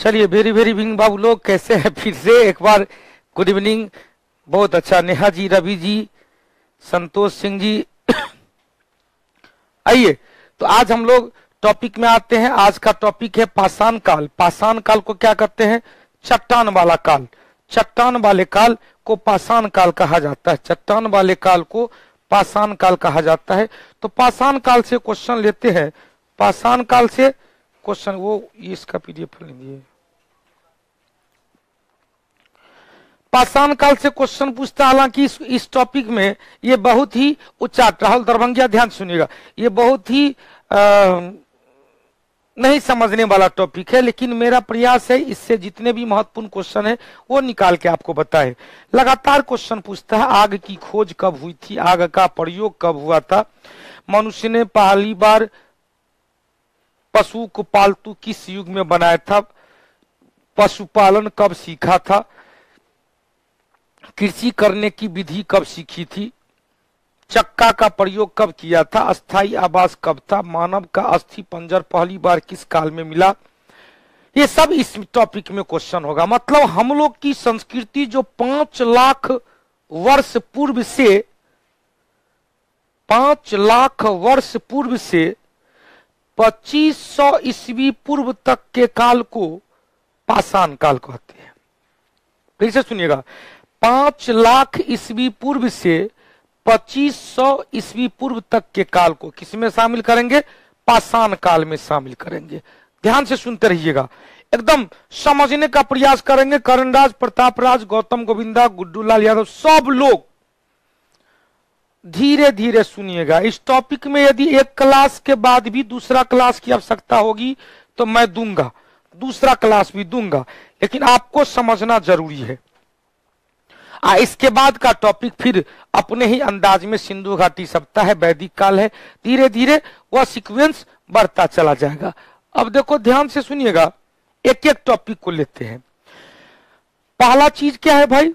चलिए very very evening बाबू लोग, कैसे हैं? फिर से एक बार गुड इवनिंग। बहुत अच्छा, नेहा जी, रवि जी, संतोष सिंह जी। आइए तो आज हम लोग टॉपिक में आते हैं। आज का टॉपिक है पाषाण काल। पाषाण काल को क्या कहते हैं? चट्टान वाला काल। चट्टान वाले काल को पाषाण काल कहा जाता है। चट्टान वाले काल को पाषाण काल कहा जाता है। तो पाषाण काल से क्वेश्चन लेते हैं। पाषाण काल से क्वेश्चन, वो इसका पीडीएफ लेंगे। पाषाण काल से क्वेश्चन पूछता है। हालांकि इस टॉपिक में ये बहुत ही उच्चाट, राहुल दरभंगिया ध्यान सुनिएगा, ये बहुत ही नहीं समझने वाला टॉपिक है, लेकिन मेरा प्रयास है इससे जितने भी महत्वपूर्ण क्वेश्चन है वो निकाल के आपको बताए। लगातार क्वेश्चन पूछता है, आग की खोज कब हुई थी? आग का प्रयोग कब हुआ था? मनुष्य ने पहली बार पशु को पालतू किस युग में बनाया था? पशुपालन कब सीखा था? कृषि करने की विधि कब सीखी थी? चक्का का प्रयोग कब किया था? अस्थाई आवास कब था? मानव का अस्थि पंजर पहली बार किस काल में मिला? ये सब इस टॉपिक में क्वेश्चन होगा। मतलब हम लोग की संस्कृति जो 5 लाख वर्ष पूर्व से 5 लाख वर्ष पूर्व से 2500 ईस्वी पूर्व तक के काल को पाषाण काल कहते हैं। फिर से सुनिएगा, 5 लाख ईस्वी पूर्व से 2500 ईस्वी पूर्व तक के काल को किसमें शामिल करेंगे? पाषाण काल में शामिल करेंगे। ध्यान से सुनते रहिएगा, एकदम समझने का प्रयास करेंगे। करणराज, प्रतापराज, गौतम गोविंदा, गुड्डूलाल यादव, सब लोग धीरे धीरे सुनिएगा। इस टॉपिक में यदि एक क्लास के बाद भी दूसरा क्लास की आवश्यकता होगी तो मैं दूंगा, दूसरा क्लास भी दूंगा, लेकिन आपको समझना जरूरी है। इसके बाद का टॉपिक फिर अपने ही अंदाज में सिंधु घाटी सभ्यता है, वैदिक काल है। धीरे धीरे वह सीक्वेंस बढ़ता चला जाएगा। अब देखो ध्यान से सुनिएगा, एक एक टॉपिक को लेते हैं। पहला चीज क्या है भाई?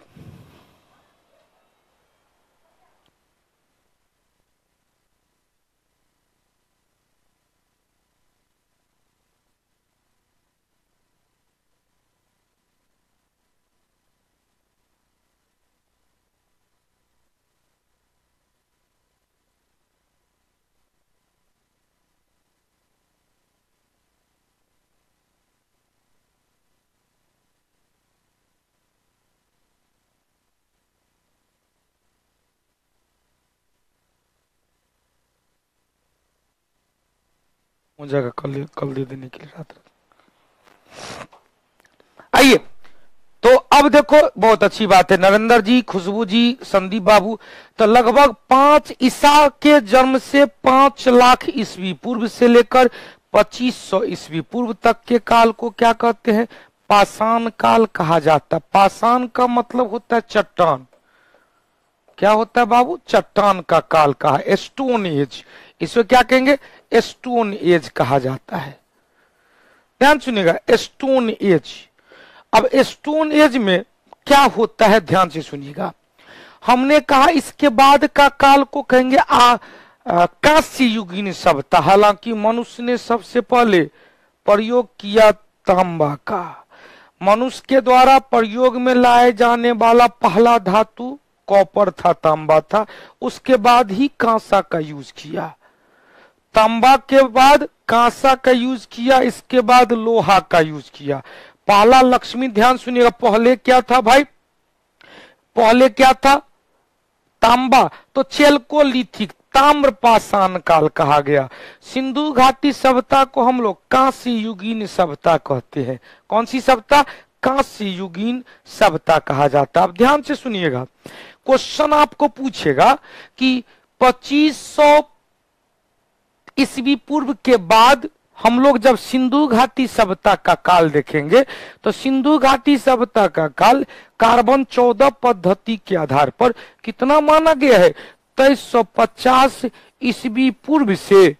जगह कल दे देने के लिए रात। आइए तो अब देखो, बहुत अच्छी बात है नरेंद्र जी, खुशबू जी, संदीप बाबू। तो लगभग 5 ईसा के जन्म से 5 लाख ईस्वी पूर्व से लेकर 2500 ईस्वी पूर्व तक के काल को क्या कहते हैं? पाषाण काल कहा जाता है। पाषाण का मतलब होता है चट्टान। क्या होता है बाबू? चट्टान का काल कहा, स्टोन एज। इसको क्या कहेंगे? स्टोन एज कहा जाता है। ध्यान सुनिएगा, स्टोन एज। अब स्टोन एज में क्या होता है, ध्यान से सुनिएगा। हमने कहा इसके बाद का काल को कहेंगे कांस्य युगीन सभ्यता। हालांकि मनुष्य ने सबसे पहले प्रयोग किया तांबा का। मनुष्य के द्वारा प्रयोग में लाए जाने वाला पहला धातु कॉपर था, तांबा था। उसके बाद ही कांसा का यूज किया। तांबा के बाद कांसा का यूज किया, इसके बाद लोहा का यूज किया। पहला लक्ष्मी, ध्यान सुनिएगा, पहले क्या था भाई? पहले क्या था? तांबा। तो चेल्कोलिथिक, ताम्र पाषाण काल कहा गया। सिंधु घाटी सभ्यता को हम लोग कांस्य युगीन सभ्यता कहते हैं। कौन सी सभ्यता? कांस्य युगीन सभ्यता कहा जाता है। अब ध्यान से सुनिएगा, क्वेश्चन आपको पूछेगा कि 2500 ईस्वी पूर्व के बाद हम लोग जब सिंधु घाटी सभ्यता का काल देखेंगे तो सिंधु घाटी सभ्यता का काल कार्बन 14 पद्धति के आधार पर कितना माना गया है? 2350 ईस्वी पूर्व से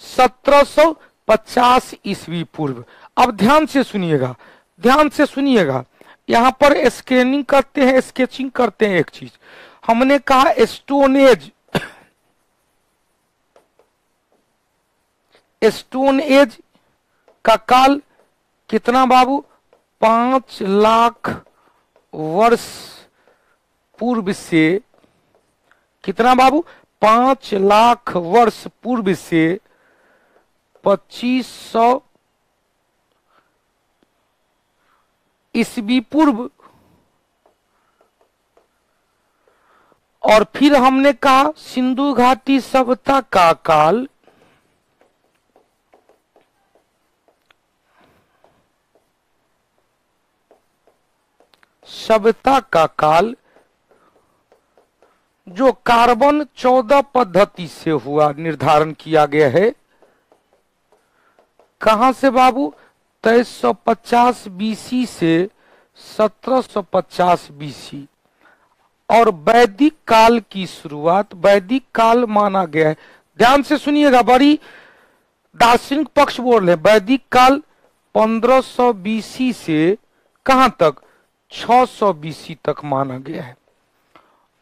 1750 ईस्वी पूर्व। अब ध्यान से सुनिएगा, ध्यान से सुनिएगा। यहां पर स्कैनिंग करते हैं, स्केचिंग करते हैं। एक चीज हमने कहा, स्टोन एज, स्टोन एज का काल कितना बाबू? 5 लाख वर्ष पूर्व से, कितना बाबू? 5 लाख वर्ष पूर्व से 2500 ईस्वी पूर्व। और फिर हमने कहा सिंधु घाटी सभ्यता का काल जो कार्बन 14 पद्धति से हुआ, निर्धारण किया गया है। कहां से बाबू? 2350 बीसी से 1750 बीसी। और वैदिक काल की शुरुआत वैदिक काल माना गया है। ध्यान से सुनिएगा, बड़ी दार्शनिक पक्ष बोल रहे हैं। वैदिक काल 1500 बीसी से कहां तक? 600 बीसी तक माना गया है।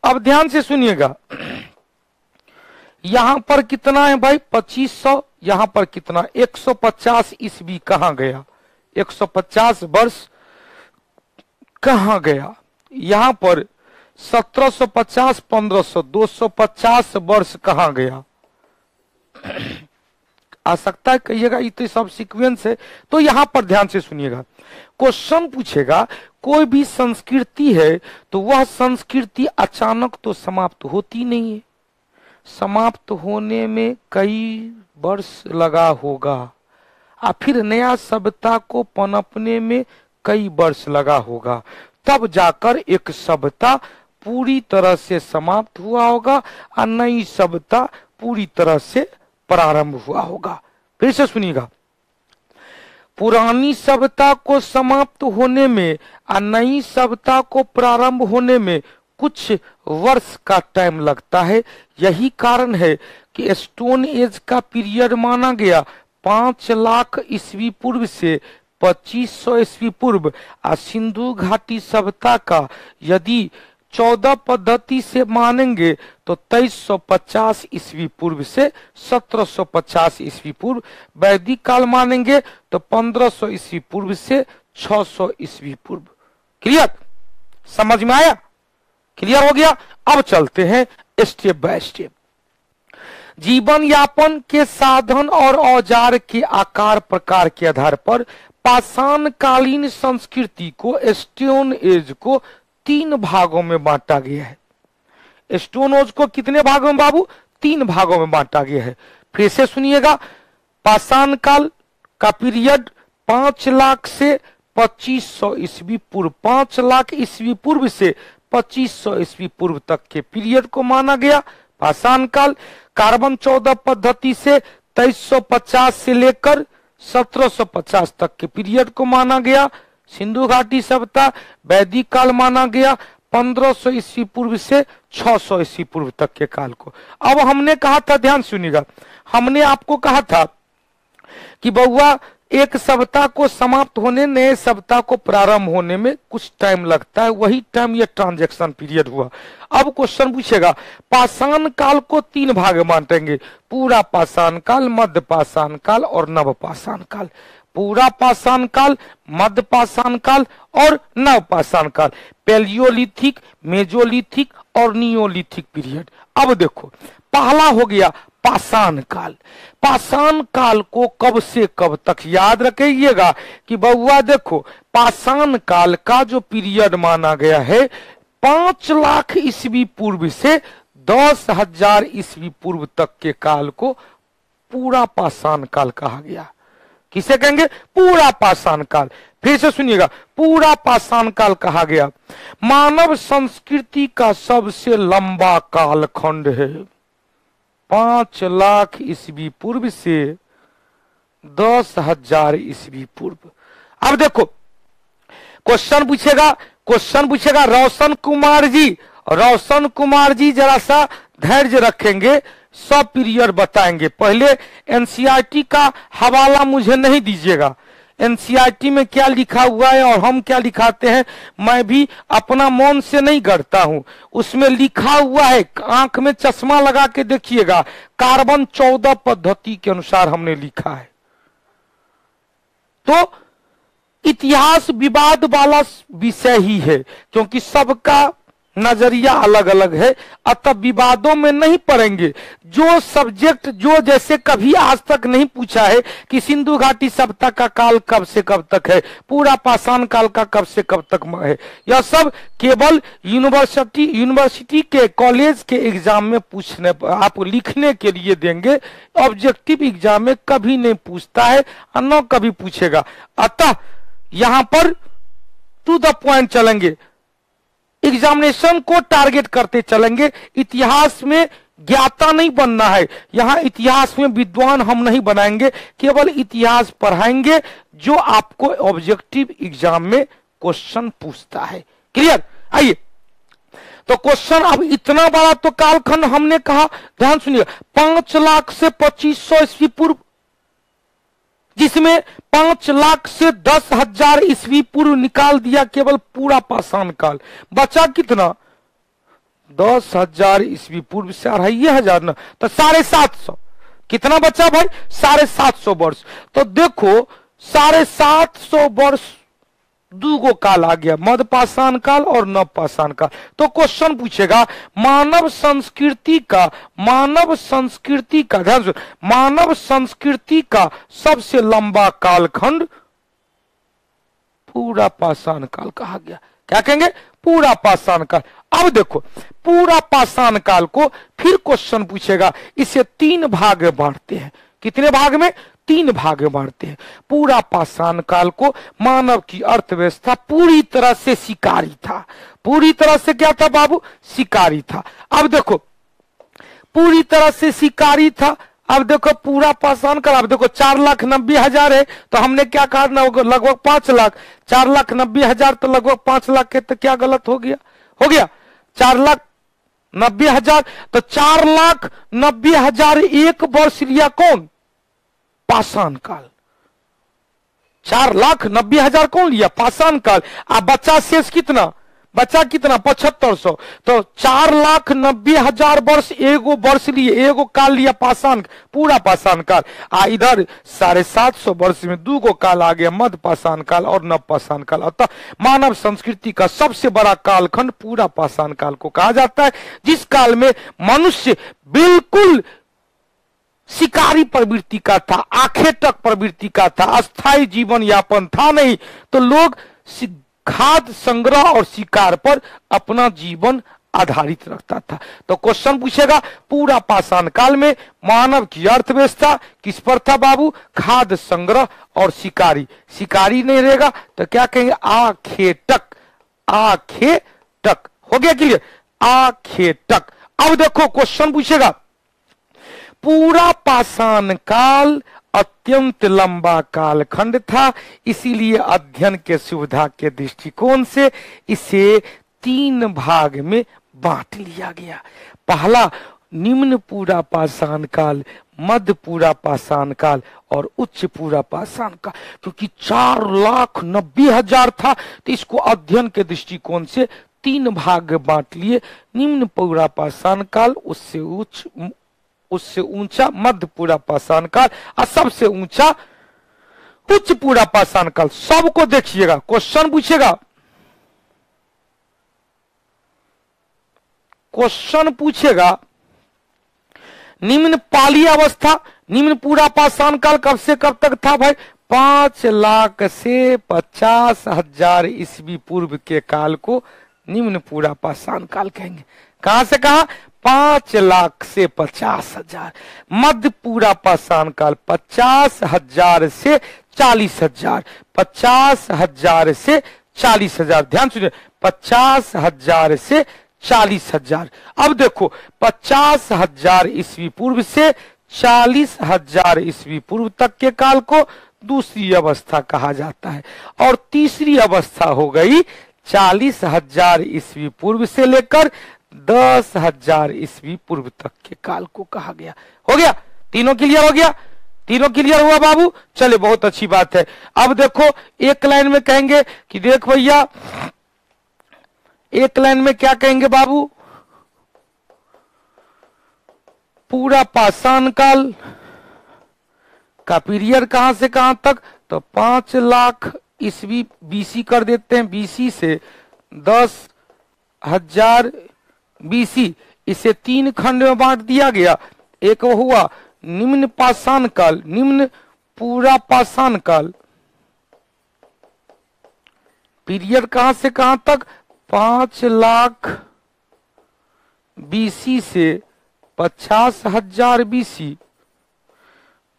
अब ध्यान से सुनिएगा, यहां पर कितना है भाई? 2500। यहां पर कितना? 150 ईस्वी कहां गया? 150 वर्ष कहां गया? यहां पर 1750 1500 250 वर्ष कहां गया? आ सकता है कहिएगा ये तो सब सीक्वेंस है। तो यहां पर ध्यान से सुनिएगा, क्वेश्चन पूछेगा कोई भी संस्कृति है तो वह संस्कृति अचानक तो समाप्त होती नहीं है, समाप्त होने में कई वर्ष लगा होगा, और फिर नया सभ्यता को पनपने में कई वर्ष लगा होगा, तब जाकर एक सभ्यता पूरी तरह से समाप्त हुआ होगा और नई सभ्यता पूरी तरह से प्रारंभ हुआ होगा। फिर से सुनिएगा, पुरानी सभ्यता को समाप्त होने में और नई सभ्यता को प्रारंभ होने में कुछ वर्ष का टाइम लगता है। यही कारण है कि स्टोन एज का पीरियड माना गया 5 लाख ईस्वी पूर्व से 2500 ईस्वी पूर्व, और सिंधु घाटी सभ्यता का यदि 14 पद्धति से मानेंगे तो 2350 ईस्वी पूर्व से 1750 ईस्वी पूर्व, वैदिक काल मानेंगे तो 1500 ईस्वी पूर्व से 600 ईस्वी पूर्व। क्लियर? समझ में आया? क्लियर हो गया? अब चलते हैं स्टेप बाय स्टेप। जीवन यापन के साधन और औजार के आकार प्रकार के आधार पर पाषाण कालीन संस्कृति को, स्टोन एज को 3 भागों में बांटा गया है। स्टोन एज को कितने भागों में बाबू? 3 भागों में बांटा गया है। फिर से सुनिएगा, पाषाण काल का पीरियड 5 लाख से 2500 ईस्वी पूर्व, 5 लाख ईस्वी पूर्व से 2500 ईस्वी पूर्व तक के पीरियड को माना गया पाषाण काल। कार्बन 14 पद्धति से 2350 से लेकर 1750 तक के पीरियड को माना गया सिंधु घाटी सभ्यता। वैदिक काल माना गया 1500 ईस्वी पूर्व से 600 ईस्वी पूर्व तक के काल को। अब हमने कहा था, ध्यान सुनिएगा, हमने आपको कहा था कि बउआ एक सभ्यता को समाप्त होने, नए सभ्यता को प्रारंभ होने में कुछ टाइम लगता है, वही टाइम ये ट्रांजैक्शन पीरियड हुआ। अब क्वेश्चन पूछेगा, पाषाण काल को 3 भाग में बांटेंगे, पूरा पाषाण काल, मध्य पाषाण काल और नव पाषाण काल। पूरा पाषाण काल, मध्य पाषाण काल और नव पाषाण काल, पैलियोलिथिक, मेजोलिथिक और नियोलिथिक पीरियड। अब देखो, पहला हो गया पाषाण काल। पाषाण काल को कब से कब तक याद रखिएगा कि बउआ देखो, पाषाण काल का जो पीरियड माना गया है 5 लाख ईस्वी पूर्व से 10,000 ईस्वी पूर्व तक के काल को पूरा पाषाण काल कहा गया। किसे कहेंगे? पूरा पाषाण काल। फिर से सुनिएगा, पूरा पाषाण काल कहा गया। मानव संस्कृति का सबसे लंबा कालखंड है 5 लाख ईस्वी पूर्व से 10,000 ईस्वी पूर्व। अब देखो, क्वेश्चन पूछेगा रोशन कुमार जी जरा सा धैर्य रखेंगे, सब पीरियड बताएंगे। पहले एनसीईआरटी का हवाला मुझे नहीं दीजिएगा, एनसीईआरटी में क्या लिखा हुआ है और हम क्या लिखाते हैं मैं भी अपना मन से नहीं गढ़ता हूं, उसमें लिखा हुआ है, आंख में चश्मा लगा के देखिएगा, कार्बन 14 पद्धति के अनुसार हमने लिखा है। तो इतिहास विवाद वाला विषय ही है, क्योंकि सबका नजरिया अलग अलग है, अतः विवादों में नहीं पड़ेंगे। जो सब्जेक्ट जो जैसे कभी आज तक नहीं पूछा है कि सिंधु घाटी सभ्यता का काल कब से कब तक है, पूरा पाषाण काल का कब से कब तक है, यह सब केवल यूनिवर्सिटी के कॉलेज के एग्जाम में पूछने आपको लिखने के लिए देंगे। ऑब्जेक्टिव एग्जाम में कभी नहीं पूछता है और न कभी पूछेगा। अतः यहां पर टू द पॉइंट चलेंगे, एग्जामिनेशन को टारगेट करते चलेंगे। इतिहास में ज्ञाता नहीं बनना है, यहां इतिहास में विद्वान हम नहीं बनाएंगे, केवल इतिहास पढ़ाएंगे जो आपको ऑब्जेक्टिव एग्जाम में क्वेश्चन पूछता है। क्लियर? आइए, तो क्वेश्चन अब इतना बड़ा तो कालखंड हमने कहा, ध्यान सुनिए, 5 लाख से 2500 ईस्वी पूर्व, जिसमें 5 लाख से 10,000 ईस्वी पूर्व निकाल दिया केवल पूरा पाषाण काल, बचा कितना? 10,000 ईस्वी पूर्व से 2,500 ना, तो 750, कितना बचा भाई? 750 वर्ष। तो देखो 750 वर्ष दूगो काल आ गया, मध्य पाषाण काल और नव पाषाण काल। तो क्वेश्चन पूछेगा मानव संस्कृति का ध्यान से, मानव संस्कृति का सबसे लंबा कालखंड पूरा पाषाण काल कहा गया। क्या कहेंगे? पूरा पाषाण काल। अब देखो पूरा पाषाण काल को फिर क्वेश्चन पूछेगा, इसे 3 भाग में बांटते हैं। कितने भाग में? 3 भाग में बांटते हैं। पूरा पाषाण काल को मानव की अर्थव्यवस्था पूरी तरह से शिकारी था। पूरी तरह से क्या था बाबू? शिकारी था। अब देखो पूरी तरह से शिकारी था। अब देखो पूरा पाषाण काल, अब देखो 4,90,000 है, तो हमने क्या कहा ना, लगभग 5 लाख। 4,90,000 तो लगभग 5 लाख के, तो क्या गलत हो गया? 4,90,000, तो 4,90,000 एक वर्ष लिया कौन? पाषाण काल। 4,90,000 कौन लिया? पाषाण काल। अब बचा शेष कितना? बचा कितना? 7500। तो 4,90,000 वर्ष एगो वर्ष लिए, एगो काल लिया पाषाण, पूरा पाषाण काल। इधर 750 वर्ष में 2 काल आ गया, मध्य पाषाण काल और नव पाषाण काल। अतः मानव संस्कृति का सबसे बड़ा कालखंड पूरा पाषाण काल को कहा जाता है, जिस काल में मनुष्य बिल्कुल शिकारी प्रवृत्ति का था, आखेटक प्रवृत्ति का था, अस्थायी जीवन यापन था नहीं, तो लोग खाद्य संग्रह और शिकार पर अपना जीवन आधारित रखता था। तो क्वेश्चन पूछेगा पूरा पाषाण काल में मानव की अर्थव्यवस्था किस पर था बाबू? खाद्य संग्रह और शिकारी। शिकारी नहीं रहेगा तो क्या कहेंगे? आखेटक। आखेटक हो गया क्लियर? आखेटक। अब देखो क्वेश्चन पूछेगा पूरा पाषाण काल अत्यंत लंबा कालखंड था, इसीलिए अध्ययन के सुविधा के दृष्टिकोण से इसे 3 भाग में बांट लिया गया। पहला निम्न पूरा पाषाण काल, मध्य पूरा पाषाण काल और उच्च पूरा पाषाण काल। क्योंकि 4,90,000 था तो इसको अध्ययन के दृष्टिकोण से 3 भाग में बांट लिए। निम्न पूरा पाषाण काल, उससे ऊंचा मध्य पूरा पाषाण काल और सबसे ऊंचा उच्च पूरा पाषाण काल। सबको देखिएगा, क्वेश्चन पूछेगा, निम्न पाली अवस्था, निम्न पूरा पाषाण काल कब से कब तक था भाई? 5 लाख से 50,000 ईस्वी पूर्व के काल को निम्न पूरा पाषाण काल कहेंगे। कहां से कहा? 5 लाख से 50,000। मध्य पूरा पाषाण काल 50,000 से 40,000। 50,000 से 40,000, ध्यान सुनिए, 50,000 से 40,000। अब देखो 50,000 ईस्वी पूर्व से 40,000 ईस्वी पूर्व तक के काल को दूसरी अवस्था कहा जाता है, और तीसरी अवस्था हो गई 40,000 ईस्वी पूर्व से लेकर 10,000 ईस्वी पूर्व तक के काल को कहा गया। हो गया? तीनों क्लियर हो गया? तीनों क्लियर हुआ बाबू? चले, बहुत अच्छी बात है। अब देखो एक लाइन में कहेंगे कि देख भैया, एक लाइन में क्या कहेंगे बाबू? पूरा पाषाण काल का पीरियड कहां से कहां तक? तो 5 लाख ईस्वी बीसी कर देते हैं, बीसी से 10,000 बीसी, इसे 3 खंड में बांट दिया गया। एक वो हुआ निम्न पाषाण काल, निम्न पूरा पाषाण काल, पीरियड कहां से कहां तक, 5 लाख बीसी से 50,000 बीसी।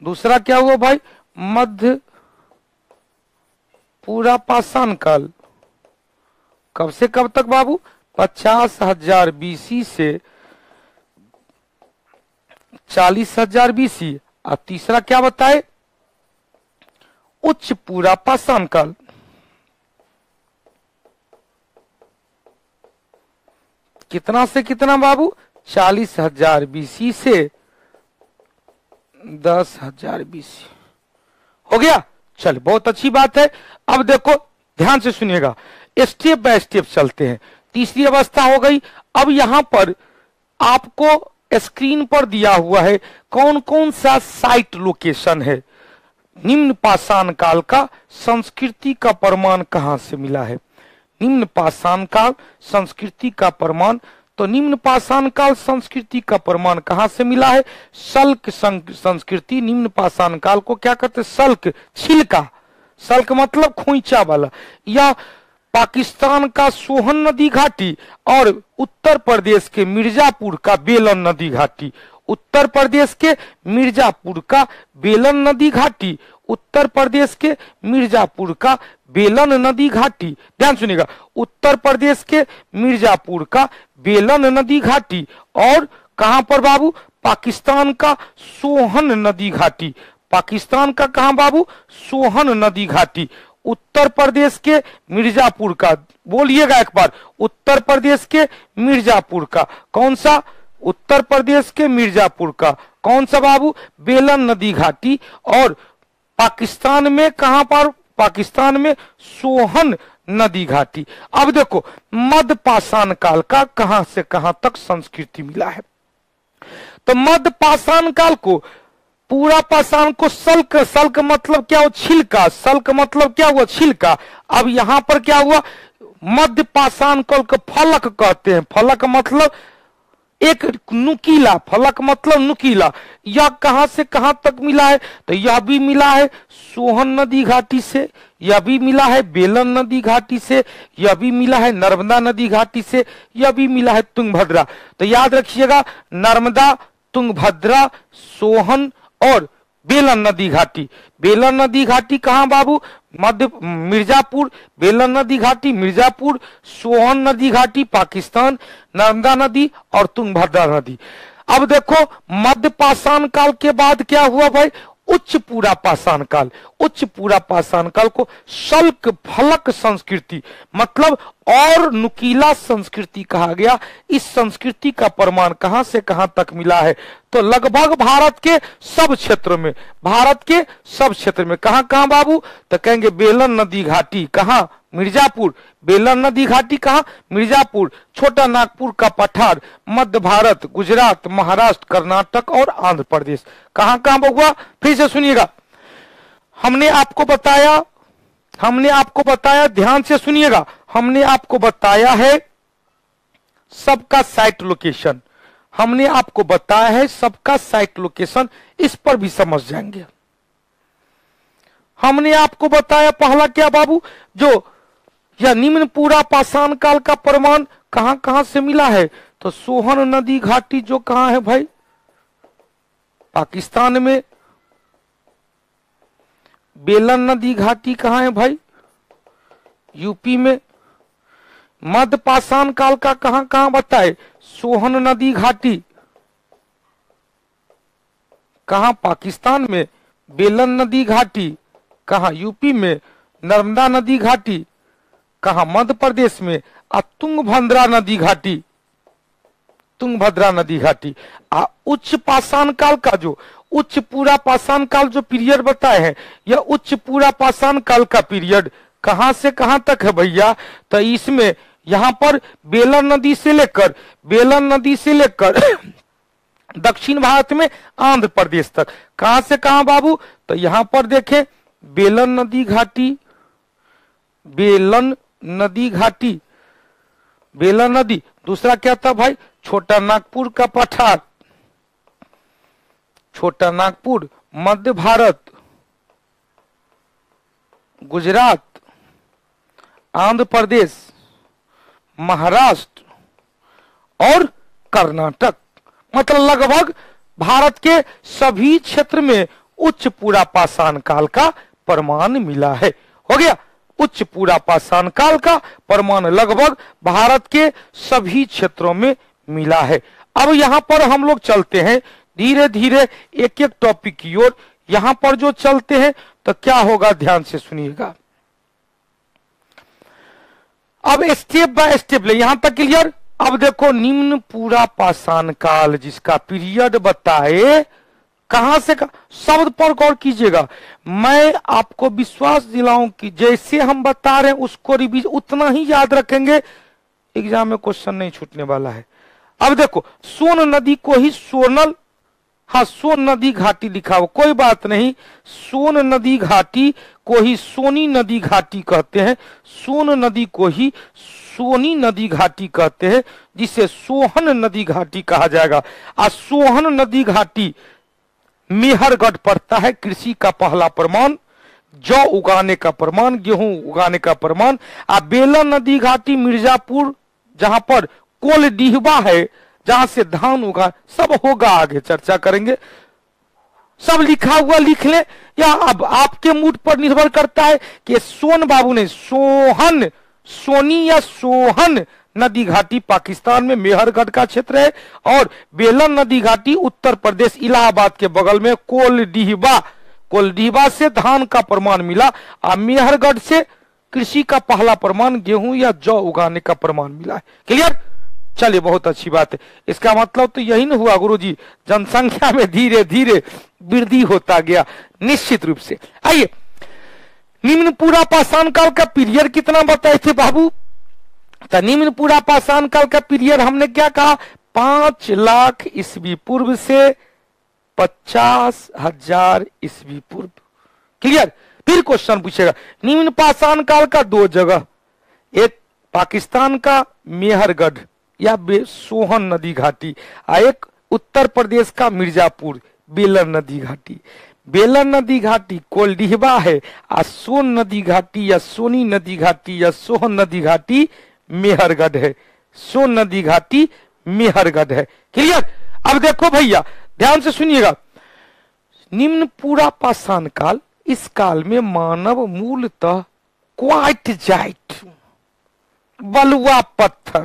दूसरा क्या हुआ भाई, मध्य पूरा पाषाण काल, कब से कब तक बाबू, 50,000 बीसी से 40,000 बीसी। और तीसरा क्या बताए, उच्च पूरा पाषाण काल, कितना से कितना बाबू, 40,000 बीसी से 10,000 बीसी। हो गया, चल बहुत अच्छी बात है। अब देखो ध्यान से सुनिएगा, स्टेप बाय स्टेप चलते हैं। तीसरी अवस्था हो गई। अब यहां पर आपको स्क्रीन पर दिया हुआ है कौन कौन सा साइट लोकेशन है। निम्न पाषाण काल का संस्कृति का प्रमाण कहां से मिला है, निम्न पाषाण काल संस्कृति का प्रमाण, तो निम्न पाषाण काल संस्कृति का प्रमाण कहां से मिला है, शल्क संस्कृति निम्न पाषाण काल को क्या कहते हैं, शल्क, छिलका, शल्क मतलब खोइचा वाला, या पाकिस्तान का सोहन नदी घाटी और उत्तर प्रदेश के मिर्जापुर का बेलन नदी घाटी, उत्तर प्रदेश के मिर्जापुर का बेलन नदी घाटी, उत्तर प्रदेश के मिर्जापुर का बेलन नदी घाटी, ध्यान सुनिएगा, उत्तर प्रदेश के मिर्जापुर का बेलन नदी घाटी, और कहां पर बाबू, पाकिस्तान का सोहन नदी घाटी, पाकिस्तान का कहां बाबू, सोहन नदी घाटी, उत्तर प्रदेश के मिर्जापुर का, बोलिएगा एक बार, उत्तर प्रदेश के मिर्जापुर का, कौन सा, उत्तर प्रदेश के मिर्जापुर का कौन सा बाबू, बेलन नदी घाटी, और पाकिस्तान में कहां पर, पाकिस्तान में सोहन नदी घाटी। अब देखो मध्य पाषाण काल का कहां से कहां तक संस्कृति मिला है, तो मध्य पाषाण काल को, पूरा पाषाण को शल्क, शल्क मतलब क्या हुआ, छिलका, शल्क मतलब क्या हुआ, छिलका। अब यहां पर क्या हुआ, मध्य पाषाण काल को फलक कहते हैं, फलक मतलब एक नुकीला, फलक मतलब नुकीला। यह कहां से कहां तक मिला है, तो यह भी मिला है सोहन नदी घाटी से, यह भी मिला है बेलन नदी घाटी से, यह भी मिला है नर्मदा नदी घाटी से, यह भी मिला है तुंगभद्रा। तो याद रखिएगा, नर्मदा, तुंगभद्रा, सोहन और बेलन नदी घाटी। बेलन नदी घाटी कहां बाबू, मध्य मिर्जापुर, बेलन नदी घाटी मिर्जापुर, सोहन नदी घाटी पाकिस्तान, नर्मदा नदी और तुंगभद्रा नदी। अब देखो मध्य पाषाण काल के बाद क्या हुआ भाई, उच्च पूरा पाषाण काल, उच्च पूरा पाषाण काल को शल्क फलक संस्कृति मतलब और नुकीला संस्कृति कहा गया। इस संस्कृति का प्रमाण कहां से कहां तक मिला है, तो लगभग भारत के सब क्षेत्रों में, भारत के सब क्षेत्र में, कहां कहां बाबू, तो कहेंगे बेलन नदी घाटी कहां, मिर्जापुर, बेलन नदी घाटी कहां, मिर्जापुर, छोटा नागपुर का पठार, मध्य भारत, गुजरात, महाराष्ट्र, कर्नाटक और आंध्र प्रदेश। कहां कहां हुआ, फिर से सुनिएगा, हमने आपको बताया, ध्यान से सुनिएगा, हमने आपको बताया है सबका साइट लोकेशन, हमने आपको बताया है सबका साइट लोकेशन, इस पर भी समझ जाएंगे। हमने आपको बताया पहला क्या बाबू, जो या निम्न पूरा पाषाण काल का प्रमाण कहां कहां से मिला है, तो सोहन नदी घाटी जो कहां है भाई, पाकिस्तान में, बेलन नदी घाटी कहां है भाई, यूपी में, मध्य पाषाण काल का कहां कहां बताए, सोहन नदी घाटी कहां, पाकिस्तान में, बेलन नदी घाटी कहां, यूपी में, नर्मदा नदी घाटी कहां, मध्य प्रदेश में, और तुंगभद्रा नदी घाटी, तुंगभद्रा नदी घाटी। उच्च पाषाण काल का जो, उच्च पूरा पाषाण काल जो पीरियड बताए हैं, यह उच्च पूरा पाषाण काल का पीरियड कहां से कहां तक है भैया, तो इसमें यहां पर बेलन नदी से लेकर दक्षिण भारत में आंध्र प्रदेश तक, कहां से कहां बाबू, तो यहां पर देखें बेलन नदी घाटी, बेलन नदी घाटी, बेलन नदी। दूसरा क्या था भाई, छोटा नागपुर का पठार, छोटा नागपुर, मध्य भारत, गुजरात, आंध्र प्रदेश, महाराष्ट्र और कर्नाटक। मतलब लगभग भारत के सभी क्षेत्र में उच्च पूरा पाषाण काल का प्रमाण मिला है। हो गया, उच्च पूरा पाषाण काल का प्रमाण लगभग भारत के सभी क्षेत्रों में मिला है। अब यहां पर हम लोग चलते हैं धीरे धीरे एक एक टॉपिक की ओर। यहां पर जो चलते हैं तो क्या होगा, ध्यान से सुनिएगा। अब स्टेप बाय स्टेप ले, यहां तक क्लियर। अब देखो, निम्न पूरा पाषाण काल जिसका पीरियड बताए, कहां से शब्द पर गौर कीजिएगा। मैं आपको विश्वास दिलाऊं कि जैसे हम बता रहे हैं उसको रिवीज उतना ही याद रखेंगे, एग्जाम में क्वेश्चन नहीं छूटने वाला है। अब देखो, सोन नदी को ही सोनल, हाँ सोन नदी घाटी लिखा हो, कोई बात नहीं। सोन नदी घाटी को ही सोनी नदी घाटी कहते हैं, सोन नदी को ही सोनी नदी घाटी कहते हैं, जिसे सोहन नदी घाटी कहा जाएगा। आ सोहन नदी घाटी मेहरगढ़ पड़ता है। कृषि का पहला प्रमाण, जौ उगाने का प्रमाण, गेहूं उगाने का प्रमाण। आ बेलन नदी घाटी मिर्जापुर, जहां पर कोलडीहबा है, जहां से धान उगा, सब होगा, आगे चर्चा करेंगे। सब लिखा हुआ लिख ले, या अब आपके मूड पर निर्भर करता है कि सोन बाबू ने सोहन, सोनी या सोहन नदी घाटी पाकिस्तान में मेहरगढ़ का क्षेत्र है, और बेलन नदी घाटी उत्तर प्रदेश इलाहाबाद के बगल में कोलडीहबा, कोलडीहबा से धान का प्रमाण मिला। और मेहरगढ़ से कृषि का पहला प्रमाण गेहूं या जौ उगाने का प्रमाण मिला है। क्लियर, चलिए बहुत अच्छी बात है। इसका मतलब तो यही न हुआ गुरुजी, जनसंख्या में धीरे धीरे वृद्धि होता गया, निश्चित रूप से। आइए, निम्न पूरा पाषाण काल का पीरियड कितना बताए थे बाबू, तो निम्न पूरा पाषाण काल का पीरियड हमने क्या कहा, 5 लाख ईस्वी पूर्व से 50,000 ईस्वी पूर्व। क्लियर। फिर क्वेश्चन पूछेगा, निम्न पाषाण काल का 2 जगह, एक पाकिस्तान का मेहरगढ़ या सोहन नदी घाटी, एक उत्तर प्रदेश का मिर्जापुर बेलन नदी घाटी। बेलन नदी घाटी कोलडीहबा है, और सोन नदी घाटी या सोनी नदी घाटी या सोहन नदी घाटी मेहरगढ़ है। सोन नदी घाटी मेहरगढ़ है। क्लियर। अब देखो भैया ध्यान से सुनिएगा, निम्न पूरा पाषाण काल, इस काल में मानव मूलतः क्वार्टजाइट, बलुआ पत्थर,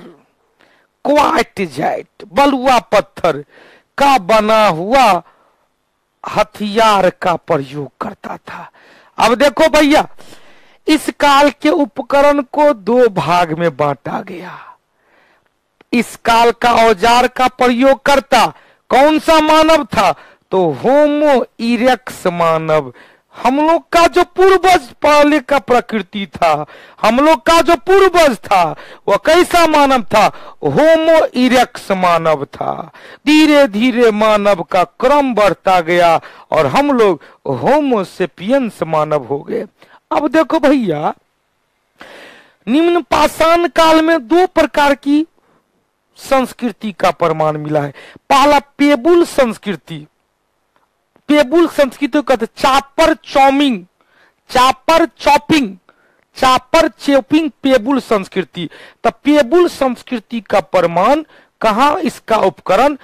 क्वार्टजाइट बलुआ पत्थर का बना हुआ हथियार का प्रयोग करता था। अब देखो भैया, इस काल के उपकरण को 2 भाग में बांटा गया। इस काल का औजार का प्रयोग करता कौन सा मानव था, तो होमो इरेक्स मानव। हम लोग का जो पूर्वज पहले का प्रकृति था, हम लोग का जो पूर्वज था वह कैसा मानव था, होमो इरेक्स मानव था। धीरे धीरे मानव का क्रम बढ़ता गया और हम लोग होमो सेपियंस मानव हो गए। अब देखो भैया, निम्न पाषाण काल में 2 प्रकार की संस्कृति का प्रमाण मिला है। पहला पेबुल संस्कृति, पेबुल संस्कृति कहते chopper chomping, chopper chopping, chopper chopping pebble संस्कृति। तो पेबुल संस्कृति का प्रमाण कहां, इसका उपकरण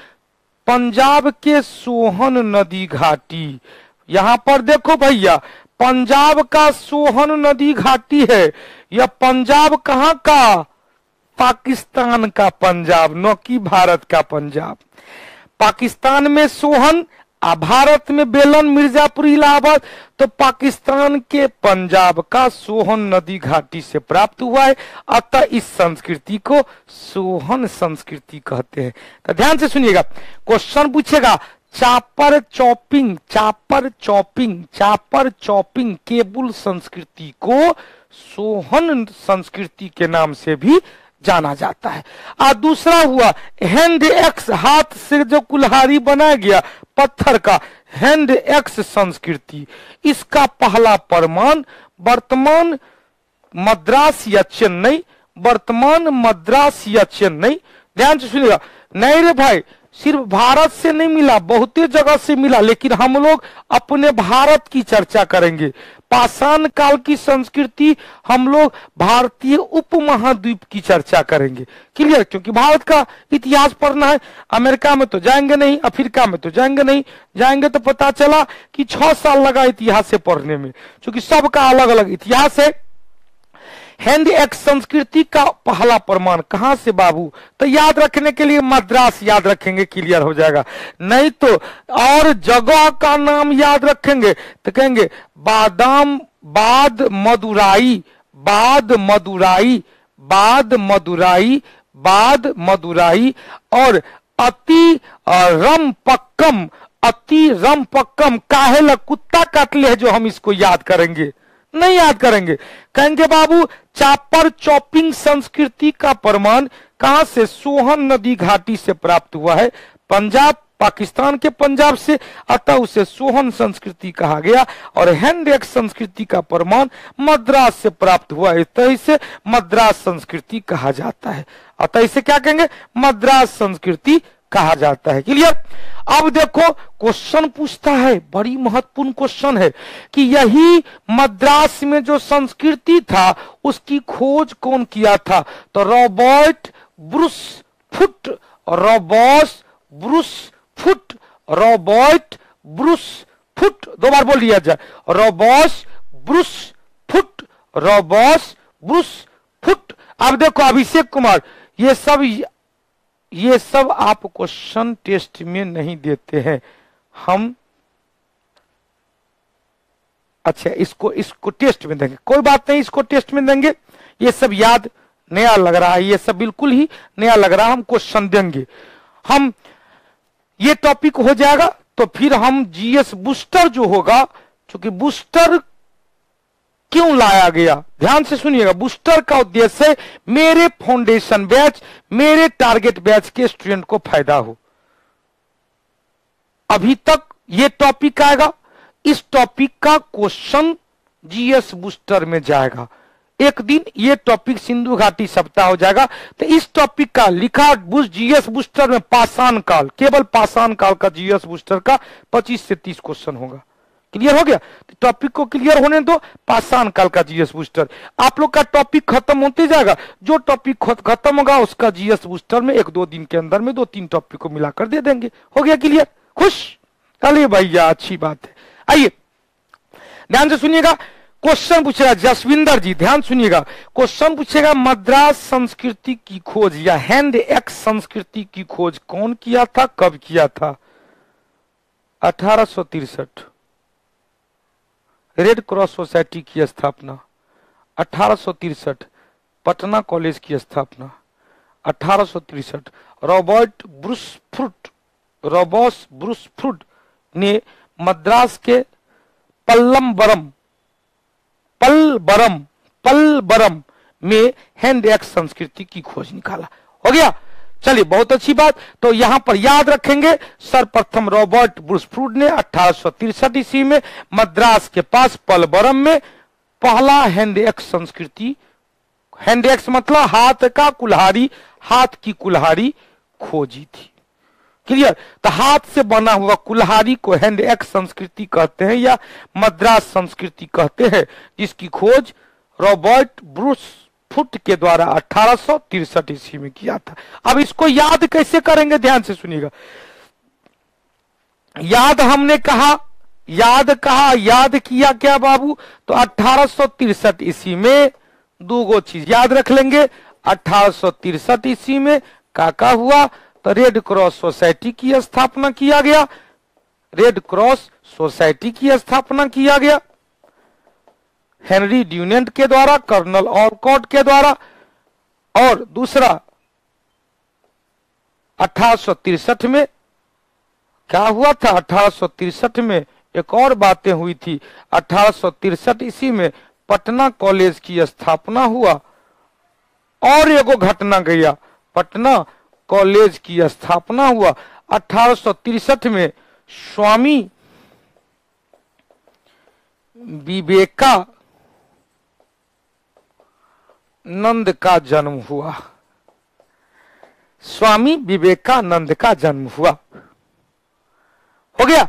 पंजाब के सोहन नदी घाटी। यहां पर देखो भैया, पंजाब का सोहन नदी घाटी है। यह पंजाब कहां का, पाकिस्तान का पंजाब, न कि भारत का पंजाब। पाकिस्तान में सोहन, भारत में बेलन, मिर्जापुर, इलाहाबाद। तो पाकिस्तान के पंजाब का सोहन नदी घाटी से प्राप्त हुआ है, अतः इस संस्कृति को सोहन संस्कृति कहते हैं। तो ध्यान से सुनिएगा, क्वेश्चन पूछेगा, chopper chopping, chopper chopping, chopper chopping केबुल संस्कृति को सोहन संस्कृति के नाम से भी जाना जाता है। और दूसरा हुआ हैंड एक्स, हाथ से जो कुल्हाड़ी बनाया गया पत्थर का, हैंड एक्स संस्कृति। इसका पहला प्रमाण वर्तमान मद्रास या चेन्नई, वर्तमान मद्रास या चेन्नई। ध्यान से सुनिएगा, नहीं रे भाई सिर्फ भारत से नहीं मिला, बहुत जगह से मिला, लेकिन हम लोग अपने भारत की चर्चा करेंगे। पाषाण काल की संस्कृति हम लोग भारतीय उपमहाद्वीप की चर्चा करेंगे। क्लियर? क्योंकि भारत का इतिहास पढ़ना है। अमेरिका में तो जाएंगे नहीं, अफ्रीका में तो जाएंगे नहीं, जाएंगे तो पता चला कि 6 साल लगा इतिहास से पढ़ने में, क्योंकि सबका अलग अलग इतिहास है। हैंड एक्स संस्कृति का पहला प्रमाण कहां से बाबू? तो याद रखने के लिए मद्रास याद रखेंगे, क्लियर हो जाएगा। नहीं तो और जगह का नाम याद रखेंगे तो कहेंगे बादाम, बाद मदुराई, बाद मदुराई, बाद मदुराई, बाद मदुराई, और अति रमपक्कम, अति रमपक्कम। काहे ल कुत्ता काटले है जो हम इसको याद करेंगे? नहीं याद करेंगे। कहेंगे बाबू चापर चॉपिंग संस्कृति का प्रमाण कहां से? सोहन नदी घाटी से प्राप्त हुआ है, पंजाब, पाकिस्तान के पंजाब से, अतः उसे सोहन संस्कृति कहा गया। और हैंड एक्स संस्कृति का प्रमाण मद्रास से प्राप्त हुआ है, अतः इसे मद्रास संस्कृति कहा जाता है। अतः इसे क्या कहेंगे? मद्रास संस्कृति कहा जाता है। क्लियर? अब देखो क्वेश्चन पूछता है, बड़ी महत्वपूर्ण क्वेश्चन है कि यही मद्रास में जो संस्कृति था उसकी खोज कौन किया था? तो Robert Bruce foot, Robert Bruce foot, Robert Bruce foot, 2 बार बोल दिया जाए, Robert Bruce foot, Robert Bruce foot. अब देखो अभिषेक कुमार, ये सब आप क्वेश्चन टेस्ट में नहीं देते हैं हम। अच्छा इसको टेस्ट में देंगे, कोई बात नहीं, इसको टेस्ट में देंगे। ये सब याद नया लग रहा है, ये सब बिल्कुल ही नया लग रहा है, हम क्वेश्चन देंगे। हम ये टॉपिक हो जाएगा तो फिर हम जीएस बूस्टर जो होगा, क्योंकि बूस्टर क्यों लाया गया ध्यान से सुनिएगा। बूस्टर का उद्देश्य है मेरे फाउंडेशन बैच, मेरे टारगेट बैच के स्टूडेंट को फायदा हो। अभी तक ये टॉपिक आएगा, इस टॉपिक का क्वेश्चन जीएस बूस्टर में जाएगा। एक दिन ये टॉपिक सिंधु घाटी सप्ताह हो जाएगा, तो इस टॉपिक का लिखा जीएस बूस्टर में पाषाण काल, केवल पाषाण काल का जीएस बूस्टर का 25 से 30 क्वेश्चन होगा। क्लियर हो गया? तो टॉपिक को क्लियर होने दो, पाषाण काल का जीएस बूस्टर। आप लोग का टॉपिक खत्म होते जाएगा, जो टॉपिक खत्म होगा उसका जीएस बूस्टर में 1-2 दिन के अंदर में 2-3 टॉपिक को मिलाकर दे देंगे। हो गया क्लियर? खुश? चलिए भैया, अच्छी बात है। आइए ध्यान से सुनिएगा, क्वेश्चन पूछेगा जसविंदर जी, ध्यान सुनिएगा। क्वेश्चन पूछेगा मद्रास संस्कृति की खोज या हैंड एक्स संस्कृति की खोज कौन किया था, कब किया था? 1863 रेड क्रॉस सोसाइटी की स्थापना, 1863 पटना कॉलेज की स्थापना, 1863 रॉबर्ट ब्रूस फ्रूट ने मद्रास के पल्लबरम में हैंड एक्स संस्कृति की खोज निकाला। हो गया? चलिए बहुत अच्छी बात। तो यहां पर याद रखेंगे सर्वप्रथम रॉबर्ट ब्रूस फ्रूट ने 1863 ईस्वी में मद्रास के पास पल्लबरम में पहला हैंड एक्स संस्कृति, हैंड एक्स मतलब हाथ का कुल्हाड़ी, हाथ की कुल्हाड़ी खोजी थी। क्लियर? तो हाथ से बना हुआ कुल्हाड़ी को हैंड एक्स संस्कृति कहते हैं या मद्रास संस्कृति कहते हैं, जिसकी खोज रॉबर्ट ब्रूस फुट के द्वारा 1863 ईस्वी में किया था। अब इसको याद कैसे करेंगे? ध्यान से सुनिएगा। याद हमने कहा, याद किया क्या बाबू? तो 1863 ईस्वी में 2 चीज याद रख लेंगे। 1863 ईस्वी में क्या हुआ? तो रेड क्रॉस सोसाइटी की स्थापना किया गया, रेड क्रॉस सोसाइटी की स्थापना किया गया हेनरी ड्यूनेंट के द्वारा, कर्नल ऑलकॉट के द्वारा। और दूसरा 1863 में क्या हुआ था? 1863 में एक और बातें हुई थी। 1863 ईस्वी में पटना कॉलेज की स्थापना हुआ और एगो घटना गया, पटना कॉलेज की स्थापना हुआ। 1863 में स्वामी नंद का जन्म हुआ। स्वामी विवेकानंद का जन्म हुआ। हो गया,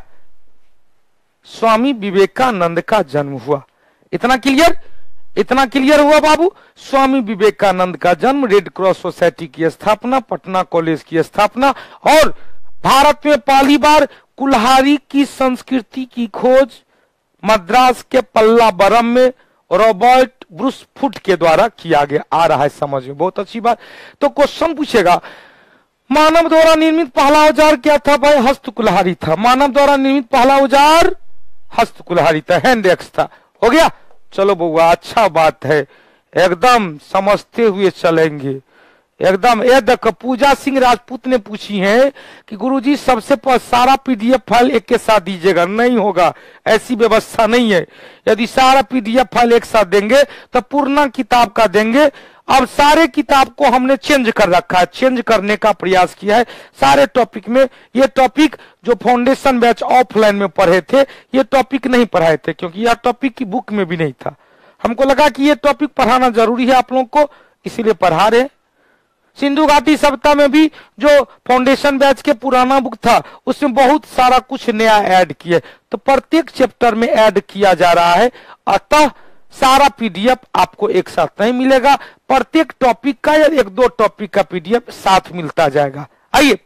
स्वामी विवेकानंद का जन्म हुआ। इतना क्लियर, इतना क्लियर हुआ बाबू। स्वामी विवेकानंद का जन्म, रेड क्रॉस सोसाइटी की स्थापना, पटना कॉलेज की स्थापना, और भारत में पहली बार कुल्हाड़ी की संस्कृति की खोज मद्रास के पल्लावरम में रॉबर्ट ब्रूस फुट के द्वारा किया गया। आ रहा है समझ में, बहुत अच्छी बात। तो क्वेश्चन पूछेगा, मानव द्वारा निर्मित पहला औजार क्या था भाई? हस्त कुल्हाड़ी था। मानव द्वारा निर्मित पहला औजार हस्त कुल्हाड़ी था, हैंड एक्स था। हो गया, चलो बउआ, अच्छा बात है, एकदम समझते हुए चलेंगे एकदम। ये देखो, पूजा सिंह राजपूत ने पूछी है कि गुरुजी सबसे सारा पीडीएफ फाइल एक के साथ दीजिएगा। नहीं होगा, ऐसी व्यवस्था नहीं है। यदि सारा पीडीएफ फाइल एक साथ देंगे तो पूर्ण किताब का देंगे। अब सारे किताब को हमने चेंज कर रखा है, चेंज करने का प्रयास किया है सारे टॉपिक में। ये टॉपिक जो फाउंडेशन बैच ऑफलाइन में पढ़े थे, ये टॉपिक नहीं पढ़ाए थे, क्योंकि यह टॉपिक की बुक में भी नहीं था। हमको लगा कि ये टॉपिक पढ़ाना जरूरी है आप लोगों को, इसीलिए पढ़ा रहे। सिंधु घाटी सभ्यता में भी जो फाउंडेशन बैच के पुराना बुक था, उसमें बहुत सारा कुछ नया ऐड किए, तो प्रत्येक चैप्टर में ऐड किया जा रहा है। अतः सारा पीडीएफ आपको एक साथ नहीं मिलेगा, प्रत्येक टॉपिक का या एक दो टॉपिक का पीडीएफ साथ मिलता जाएगा। आइए,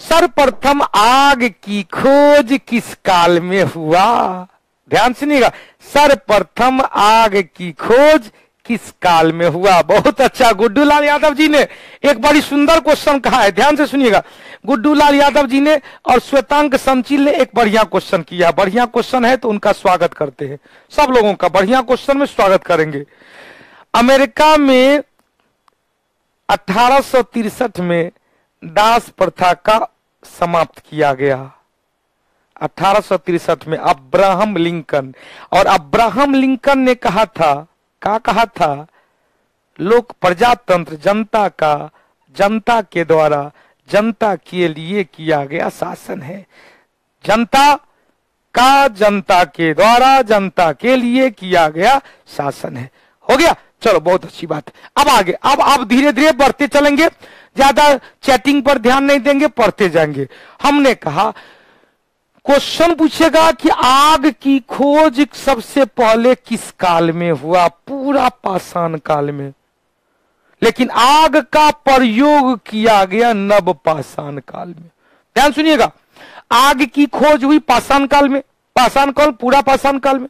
सर्वप्रथम आग की खोज किस काल में हुआ? ध्यान सुनिएगा, सर्वप्रथम आग की खोज किस काल में हुआ? बहुत अच्छा, गुड्डू लाल यादव जी ने एक बड़ी सुंदर क्वेश्चन कहा है, ध्यान से सुनिएगा। गुड्डू लाल यादव जी ने और श्वेतांक संचिल ने एक बढ़िया क्वेश्चन किया। बढ़िया क्वेश्चन है तो उनका स्वागत करते हैं, सब लोगों का बढ़िया क्वेश्चन में स्वागत करेंगे। अमेरिका में 1863 में दास प्रथा का समाप्त किया गया। 1863 में अब्राहम लिंकन, और अब्राहम लिंकन ने कहा था, क्या कहा था? लोक प्रजातंत्र जनता का, जनता के द्वारा जनता के लिए किया गया शासन है। जनता का, जनता के द्वारा जनता के लिए किया गया शासन है। हो गया, चलो बहुत अच्छी बात है। अब आगे, अब आप धीरे धीरे बढ़ते चलेंगे, ज्यादा चैटिंग पर ध्यान नहीं देंगे, पढ़ते जाएंगे। हमने कहा क्वेश्चन पूछेगा कि आग की खोज सबसे पहले किस काल में हुआ? पूरा पाषाण काल में, लेकिन आग का प्रयोग किया गया नव पाषाण काल में। ध्यान सुनिएगा, आग की खोज हुई पाषाण काल में। पाषाण काल, पूरा पाषाण काल में।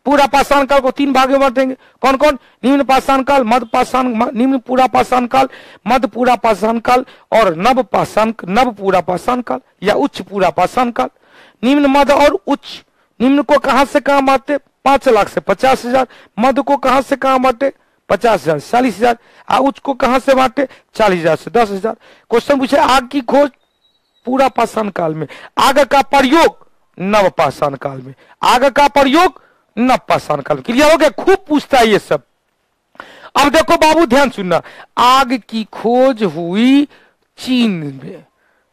पूरा पाषाण काल को तीन भागों में बांटेंगे। कौन कौन? निम्न पाषाण काल, मध्य पाषाण, निम्न पूरा पाषाण काल, मध्य पूरा पाषाण काल, और नव पूरा पाषाण काल या उच्च पूरा पाषाण काल। निम्न, मध्य और उच्च। निम्न को कहां से कहां बांटे? 5 लाख से 50,000। मध्य को कहां से कहां बांटे? 50,000 से 40,000। उच्च को कहां से बांटे? 40,000 से 10,000। क्वेश्चन पूछे, आग की खोज पूरा पाषाण काल में, आग का प्रयोग नव पाषाण काल में। आग का प्रयोग नव पाषाण काल में। क्लियर हो गया? खूब पूछता है ये सब। अब देखो बाबू, ध्यान सुनना। आग की खोज हुई चीन में,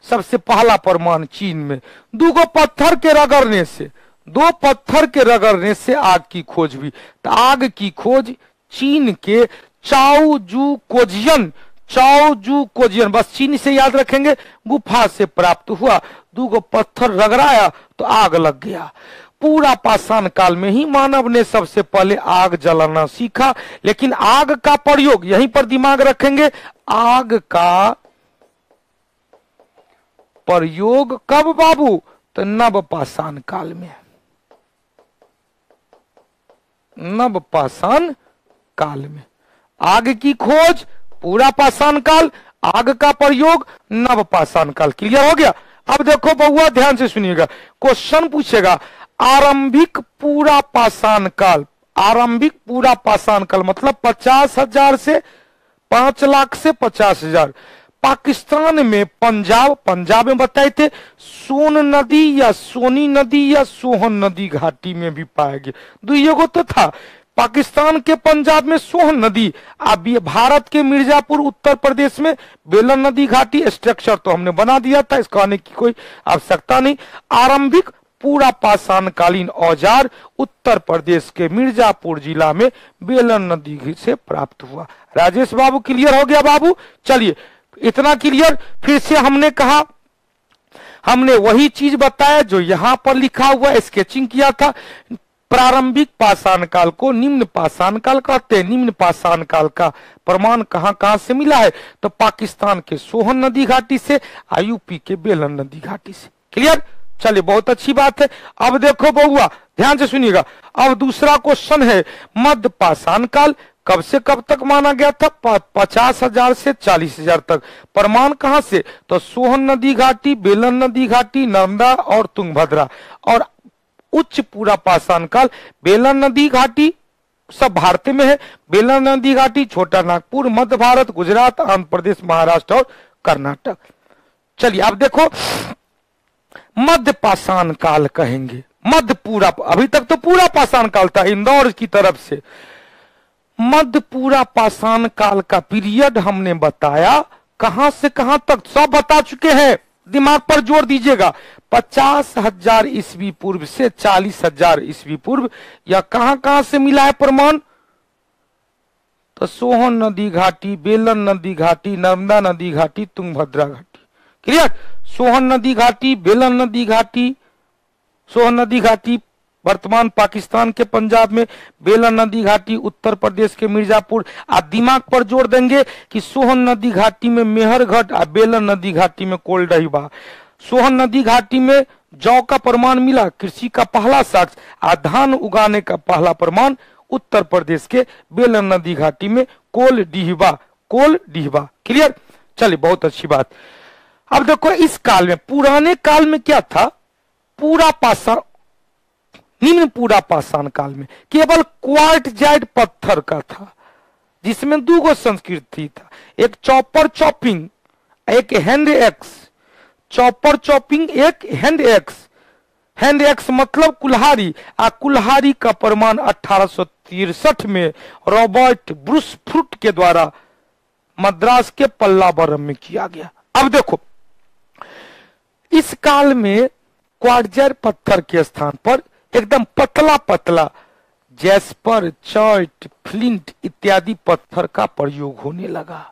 सबसे पहला परमाणु चीन में। दो पत्थर के रगड़ने से, 2 पत्थर के रगड़ने से आग की खोज हुई। तो आग की खोज चीन के चाओ जू कोजियन, बस चीन से याद रखेंगे, गुफा से प्राप्त हुआ। 2 पत्थर रगड़ाया तो आग लग गया। पूरा पाषाण काल में ही मानव ने सबसे पहले आग जलाना सीखा। लेकिन आग का प्रयोग, यहीं पर दिमाग रखेंगे, आग का प्रयोग कब बाबू? तो नव पाषाण काल में। नव पाषाण काल में आग की खोज पूरा पाषाण काल, आग का प्रयोग नव पाषाण काल। क्लियर हो गया? अब देखो बउआ, ध्यान से सुनिएगा। क्वेश्चन पूछेगा, आरंभिक पूरा पाषाण काल। आरंभिक पूरा पाषाण काल मतलब 50,000 से 5 लाख से 50,000। पाकिस्तान में पंजाब में बताए थे, सोन नदी या सोनी नदी या सोहन नदी घाटी में भी पाया गया। दुइयों तो था, पाकिस्तान के पंजाब में सोहन नदी, अब ये भारत के मिर्जापुर उत्तर प्रदेश में बेलन नदी घाटी। स्ट्रक्चर तो हमने बना दिया था, इसको आने की कोई आवश्यकता नहीं। आरंभिक पूरा पाषाणकालीन औजार उत्तर प्रदेश के मिर्जापुर जिला में बेलन नदी से प्राप्त हुआ। राजेश बाबू क्लियर हो गया बाबू? चलिए इतना क्लियर। फिर से हमने कहा, हमने वही चीज बताया जो यहां पर लिखा हुआ, स्केचिंग किया था। प्रारंभिक पाषाण काल को निम्न पाषाण काल कहते हैं। निम्न पाषाण काल का प्रमाण कहां कहां से मिला है? तो पाकिस्तान के सोहन नदी घाटी से, यूपी के बेलन नदी घाटी से। क्लियर? चलिए बहुत अच्छी बात है। अब देखो बउआ ध्यान से सुनिएगा। अब दूसरा क्वेश्चन है, मध्य पाषाण काल कब से कब तक माना गया था? 50,000 से 40,000 तक। प्रमाण कहां से? तो सोहन नदी घाटी, बेलन नदी घाटी, नर्मदा और तुंगभद्रा। और उच्च पूरा पाषाण काल बेलन नदी घाटी सब भारत में है। बेलन नदी घाटी छोटा नागपुर, मध्य भारत, गुजरात, आंध्र प्रदेश, महाराष्ट्र और कर्नाटक। चलिए अब देखो मध्य पाषाण काल कहेंगे। मध्य पूरा, अभी तक तो पूरा पाषाण काल था इंदौर की तरफ से। मध्य पूरा पाषाण काल का पीरियड हमने बताया, कहां से कहां तक सब बता चुके हैं, दिमाग पर जोर दीजिएगा। 50,000 ईस्वी पूर्व से 40,000 ईस्वी पूर्व। या कहां कहां से मिला है प्रमाण? तो सोहन नदी घाटी, बेलन नदी घाटी, नर्मदा नदी घाटी, तुंगभद्रा घाटी। क्लियर? सोहन नदी घाटी, बेलन नदी घाटी, सोहन नदी घाटी वर्तमान पाकिस्तान के पंजाब में, बेलन नदी घाटी उत्तर प्रदेश के मिर्जापुर। आप दिमाग पर जोर देंगे कि सोहन नदी घाटी में मेहरगढ़ और बेलन नदी घाटी में कोलडहिबा। सोहन नदी घाटी में जौ का प्रमाण मिला, कृषि का पहला साक्ष्य, और धान उगाने का पहला प्रमाण उत्तर प्रदेश के बेलन नदी घाटी में कोलडहिबा। कोलडहिबा। क्लियर? चलिए बहुत अच्छी बात। अब देखो इस काल में, पुराने काल में क्या था? पूरा पाषाण, निम्न पूरा पाषाण काल में केवल क्वार्टजाइट पत्थर का था, जिसमें 2 संस्कृति था, एक चॉपर चॉपिंग, एक हैंड एक्स। चॉपर चॉपिंग, एक हैंड एक्स। हैंड एक्स मतलब कुल्हाड़ी। कुल्हाड़ी का प्रमाण 1863 में रॉबर्ट ब्रूस फ्रूट के द्वारा मद्रास के पल्लावरम में किया गया। अब देखो इस काल में क्वार्टजाइट पत्थर के स्थान पर एकदम पतला पतला जैस्पर, चॉइट, फ्लिंट इत्यादि पत्थर का प्रयोग होने लगा।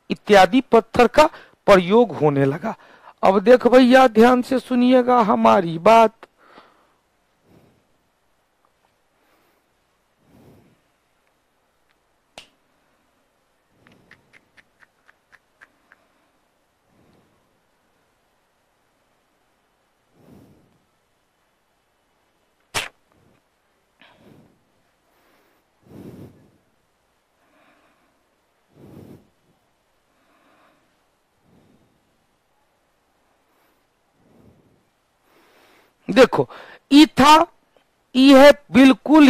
इत्यादि पत्थर का प्रयोग होने लगा। अब देख भैया ध्यान से सुनिएगा हमारी बात। देखो ई था, ई है बिल्कुल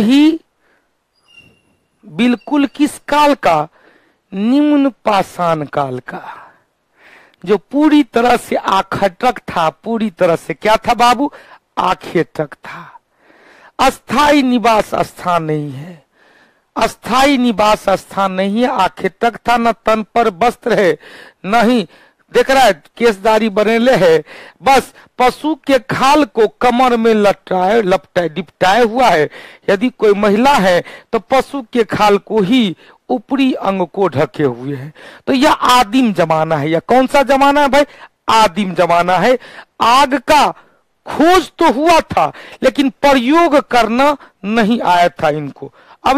किस काल का? निम्न पाषाण काल का, जो पूरी तरह से आखटक था। पूरी तरह से क्या था बाबू? आखेटक था। अस्थाई निवास स्थान नहीं है, अस्थाई निवास स्थान नहीं है। आखेटक था, न तन पर वस्त्र है, नहीं देख रहा है केसदारी बनेले है, बस पशु के खाल को कमर में लिपटाए हुआ है। यदि कोई महिला है तो पशु के खाल को ही ऊपरी अंग को ढके हुए है। तो यह आदिम जमाना है। यह कौन सा जमाना है भाई? आदिम जमाना है। आग का खोज तो हुआ था लेकिन प्रयोग करना नहीं आया था इनको। अब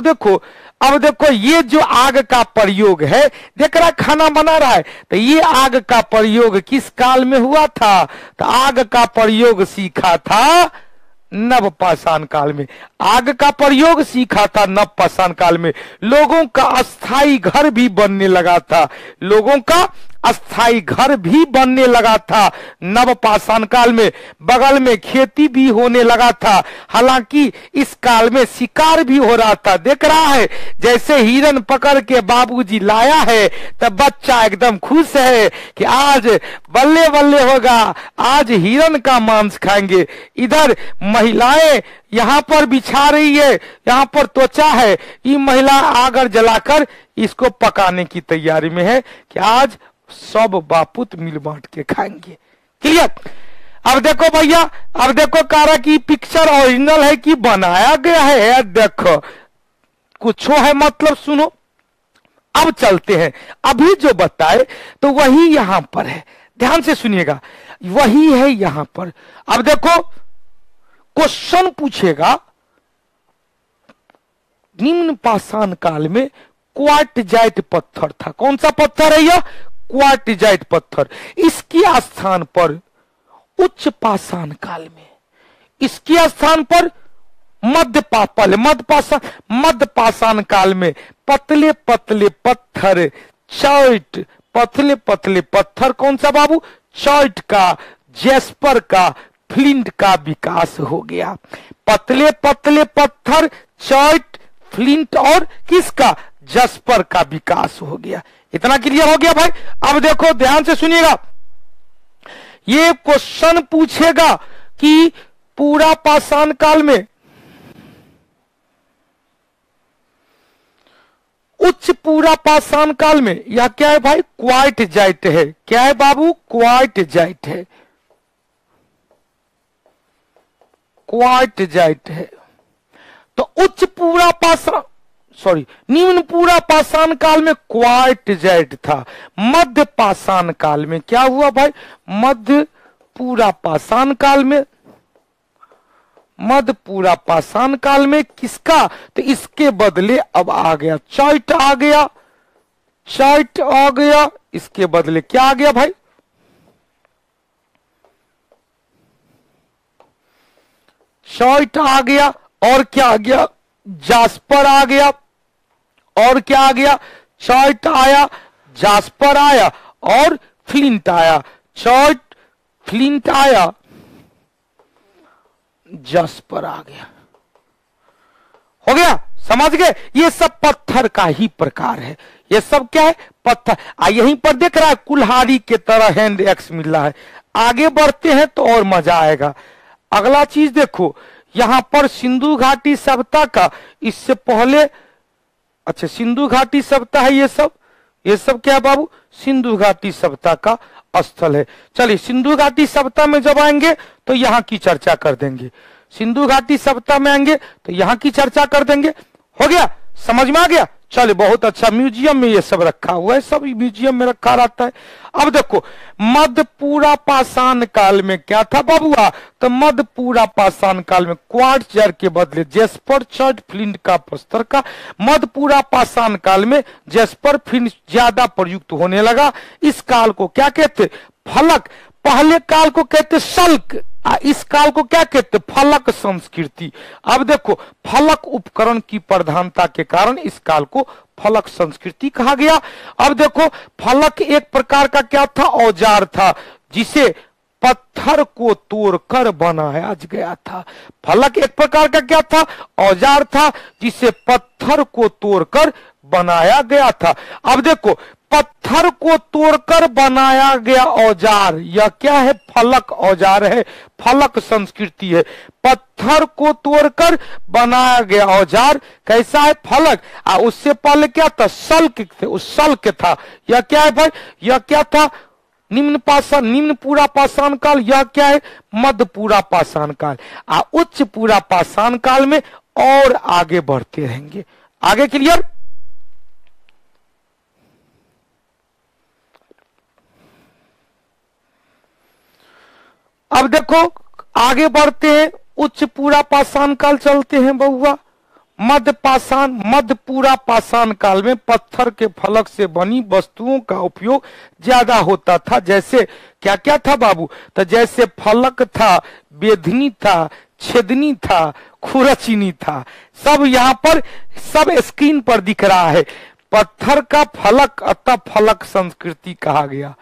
देखो ये जो आग का प्रयोग है, देख रहा खाना बना रहा है, तो ये आग का प्रयोग किस काल में हुआ था? तो आग का प्रयोग सीखा था नव पाषाण काल में। आग का प्रयोग सीखा था नव पाषाण काल में। लोगों का अस्थाई घर भी बनने लगा था। लोगों का अस्थाई घर भी बनने लगा था नव पाषाण काल में। बगल में खेती भी होने लगा था। हालांकि इस काल में शिकार भी हो रहा था। देख रहा है जैसे हिरन पकड़ के बाबूजी लाया है, तब बच्चा एकदम खुश है कि आज बल्ले बल्ले होगा, आज हिरन का मांस खाएंगे। इधर महिलाएं यहाँ पर बिछा रही है, यहाँ पर त्वचा है, ये महिला आग जलाकर इसको पकाने की तैयारी में है कि आज सब बापुत मिल बांट के खाएंगे। क्लियर? अब देखो भैया, अब देखो कारा की पिक्चर ओरिजिनल है कि बनाया गया है, देखो कुछ है मतलब सुनो। अब चलते हैं, अभी जो बताए तो वही यहां पर है, ध्यान से सुनिएगा, वही है यहां पर। अब देखो क्वेश्चन पूछेगा, निम्न पाषाण काल में क्वार्टजाइट पत्थर था। कौन सा पत्थर है यह? क्वार्टजाइट पत्थर। इसके स्थान पर उच्च पाषाण काल में, इसके स्थान पर मध्य पाषाण काल में पतले पतले पत्थर, चॉइट, पतले पतले पत्थर, कौन सा बाबू? चॉइट का, जेस्पर का, फ्लिंट का विकास हो गया। पतले पतले पत्थर, चॉइट, फ्लिंट और किसका? जस्पर का विकास हो गया। इतना क्लियर हो गया भाई। अब देखो ध्यान से सुनिएगा, ये क्वेश्चन पूछेगा कि पूरा पाषाण काल में, उच्च पूरा पाषाण काल में, यह क्या है भाई? क्वार्टजाइट है। क्या है बाबू? क्वार्टजाइट है, क्वार्टजाइट है। तो उच्च पूरा पाषाण, सॉरी, निम्न पूरा पाषाण काल में क्वार्टजाइट था। मध्य पाषाण काल में क्या हुआ भाई? मध्य पूरा पाषाण काल में, मध्य पूरा पाषाण काल में किसका? तो इसके बदले अब आ गया चॉइट, आ गया चॉइट, आ गया। इसके बदले क्या आ गया भाई? चॉइट आ गया। और क्या आ गया? जास्पर आ गया। और क्या आ गया? चॉइट आया, जास्पर आया और फ्लिंट आया। चॉइट, फ्लिंट आया, जस्पर आ गया। हो गया? समझ गए? ये सब पत्थर का ही प्रकार है। ये सब क्या है? पत्थर। यहीं पर देख रहा है कुल्हाड़ी के तरह हैंड एक्स मिल रहा है। आगे बढ़ते हैं तो और मजा आएगा। अगला चीज देखो, यहां पर सिंधु घाटी सभ्यता का, इससे पहले, अच्छा सिंधु घाटी सभ्यता है ये सब क्या है बाबू? सिंधु घाटी सभ्यता का स्थल है। चलिए सिंधु घाटी सभ्यता में जब आएंगे तो यहाँ की चर्चा कर देंगे। सिंधु घाटी सभ्यता में आएंगे तो यहाँ की चर्चा कर देंगे। हो गया? समझ में आ गया? चलिए बहुत अच्छा। म्यूजियम में ये सब रखा हुआ है, सब म्यूजियम में रखा रहता है। अब देखो मध्य पूरा पाषाण काल में क्या था बाबुआ? तो मध्य पूरा पाषाण काल में क्वार्टजाइट के बदले जेस्पर, चॉइट, फ्लिंट का पत्थर का। मध्य पूरा पाषाण काल में जेस्पर, फ्लिंट ज्यादा प्रयुक्त होने लगा। इस काल को क्या कहते? फलक। पहले काल को कहते शल्क, इस काल को क्या कहते? फलक संस्कृति। अब देखो फलक उपकरण की प्रधानता के कारण इस काल को फलक संस्कृति कहा गया। अब देखो फलक एक प्रकार का क्या था? औजार था, जिसे पत्थर को तोड़कर बनाया गया था। फलक एक प्रकार का क्या था? औजार था, जिसे पत्थर को तोड़कर बनाया गया था। अब देखो पत्थर को तोड़कर बनाया गया औजार, यह क्या है? फलक औजार है, फलक संस्कृति है। पत्थर को तोड़कर बनाया गया औजार कैसा है? फलक। उससे पहले क्या था? शल्क थे, उस शल्क था। यह क्या है भाई? यह क्या था? निम्न पूरा पाषाण काल। यह क्या है? मध्य पूरा पाषाण काल। उच्च पूरा पाषाण काल में और आगे बढ़ते रहेंगे। आगे क्लियर? अब देखो आगे बढ़ते हैं, उच्च पूरा पाषाण काल चलते हैं बहुआ। मध्य पूरा पाषाण काल में पत्थर के फलक से बनी वस्तुओं का उपयोग ज्यादा होता था। जैसे क्या क्या था बाबू? तो जैसे फलक था, बेधनी था, छेदनी था, खुरचनी था। सब यहाँ पर सब स्क्रीन पर दिख रहा है। पत्थर का फलक, अतः फलक संस्कृति कहा गया,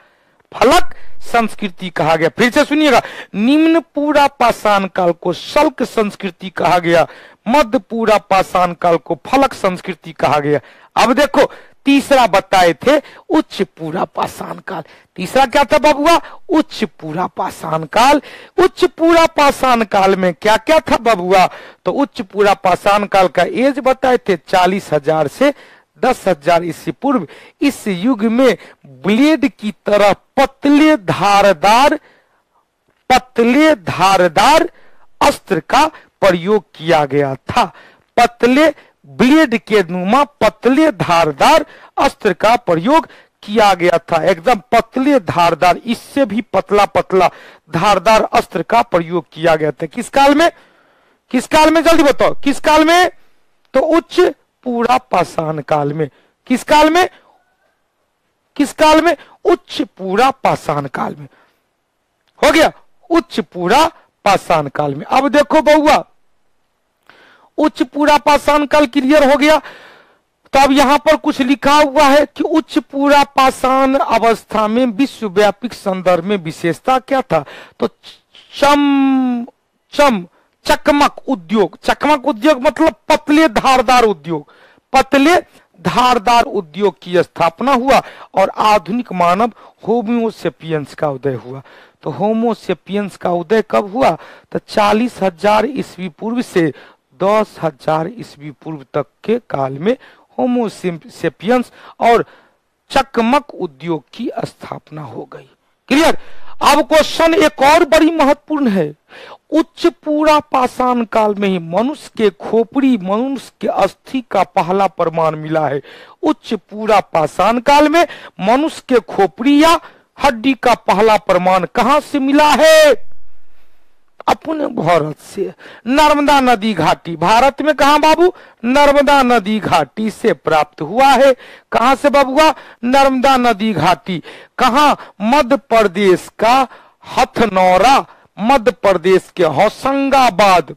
फलक संस्कृति कहा गया। फिर से सुनिएगा, निम्न पूरा पाषाण काल को शल्क संस्कृति कहा गया, मध्य पूरा पाषाण काल को फलक संस्कृति कहा गया। अब देखो तीसरा बताए थे उच्च पूरा पाषाण काल। तीसरा क्या था बाबुआ? उच्च पूरा पाषाण काल। उच्च पूरा पाषाण काल में क्या क्या था बाबुआ? तो उच्च पूरा पाषाण काल का एज बताए थे 40,000 से 10,000 ईस्वी पूर्व। इस युग में ब्लेड की तरह पतले धारदार पतले धारदार अस्त्र का प्रयोग किया गया था। पतले ब्लेड के नुमा पतले धारदार अस्त्र का प्रयोग किया गया था। एकदम पतले धारदार, इससे भी पतला पतला धारदार अस्त्र का प्रयोग किया गया था। किस काल में? किस काल में? जल्दी बताओ, किस काल में? तो उच्च पूरा पाषाण काल में। किस काल में? किस काल में? उच्च पूरा पाषाण काल में। हो गया, उच्च पूरा पाषाण काल में। अब देखो बउआ, उच्च पूरा पाषाण काल क्लियर हो गया। तो अब यहां पर कुछ लिखा हुआ है कि उच्च पूरा पाषाण अवस्था में विश्वव्यापी संदर्भ में विशेषता क्या था? तो चकमक उद्योग। चकमक उद्योग मतलब पतले धारदार उद्योग। पतले धारदार उद्योग की स्थापना हुआ और आधुनिक मानव होमोसेपियंस का उदय हुआ। तो होमोसेपियंस का उदय कब हुआ? तो 40,000 ईस्वी पूर्व से 10,000 ईस्वी पूर्व तक के काल में होमोसेपियंस और चकमक उद्योग की स्थापना हो गई। क्लियर? अब क्वेश्चन एक और बड़ी महत्वपूर्ण है। उच्च पूरा पाषाण काल में ही मनुष्य के खोपड़ी, मनुष्य के अस्थि का पहला प्रमाण मिला है। उच्च पूरा पाषाण काल में मनुष्य के खोपड़ी या हड्डी का पहला प्रमाण कहां से मिला है? अपने भारत से, नर्मदा नदी घाटी। भारत में कहा बाबू? नर्मदा नदी घाटी से प्राप्त हुआ है। कहां से बबुआ? नर्मदा नदी घाटी। कहां? मध्य प्रदेश का हथनौरा, मध्य प्रदेश के होशंगाबाद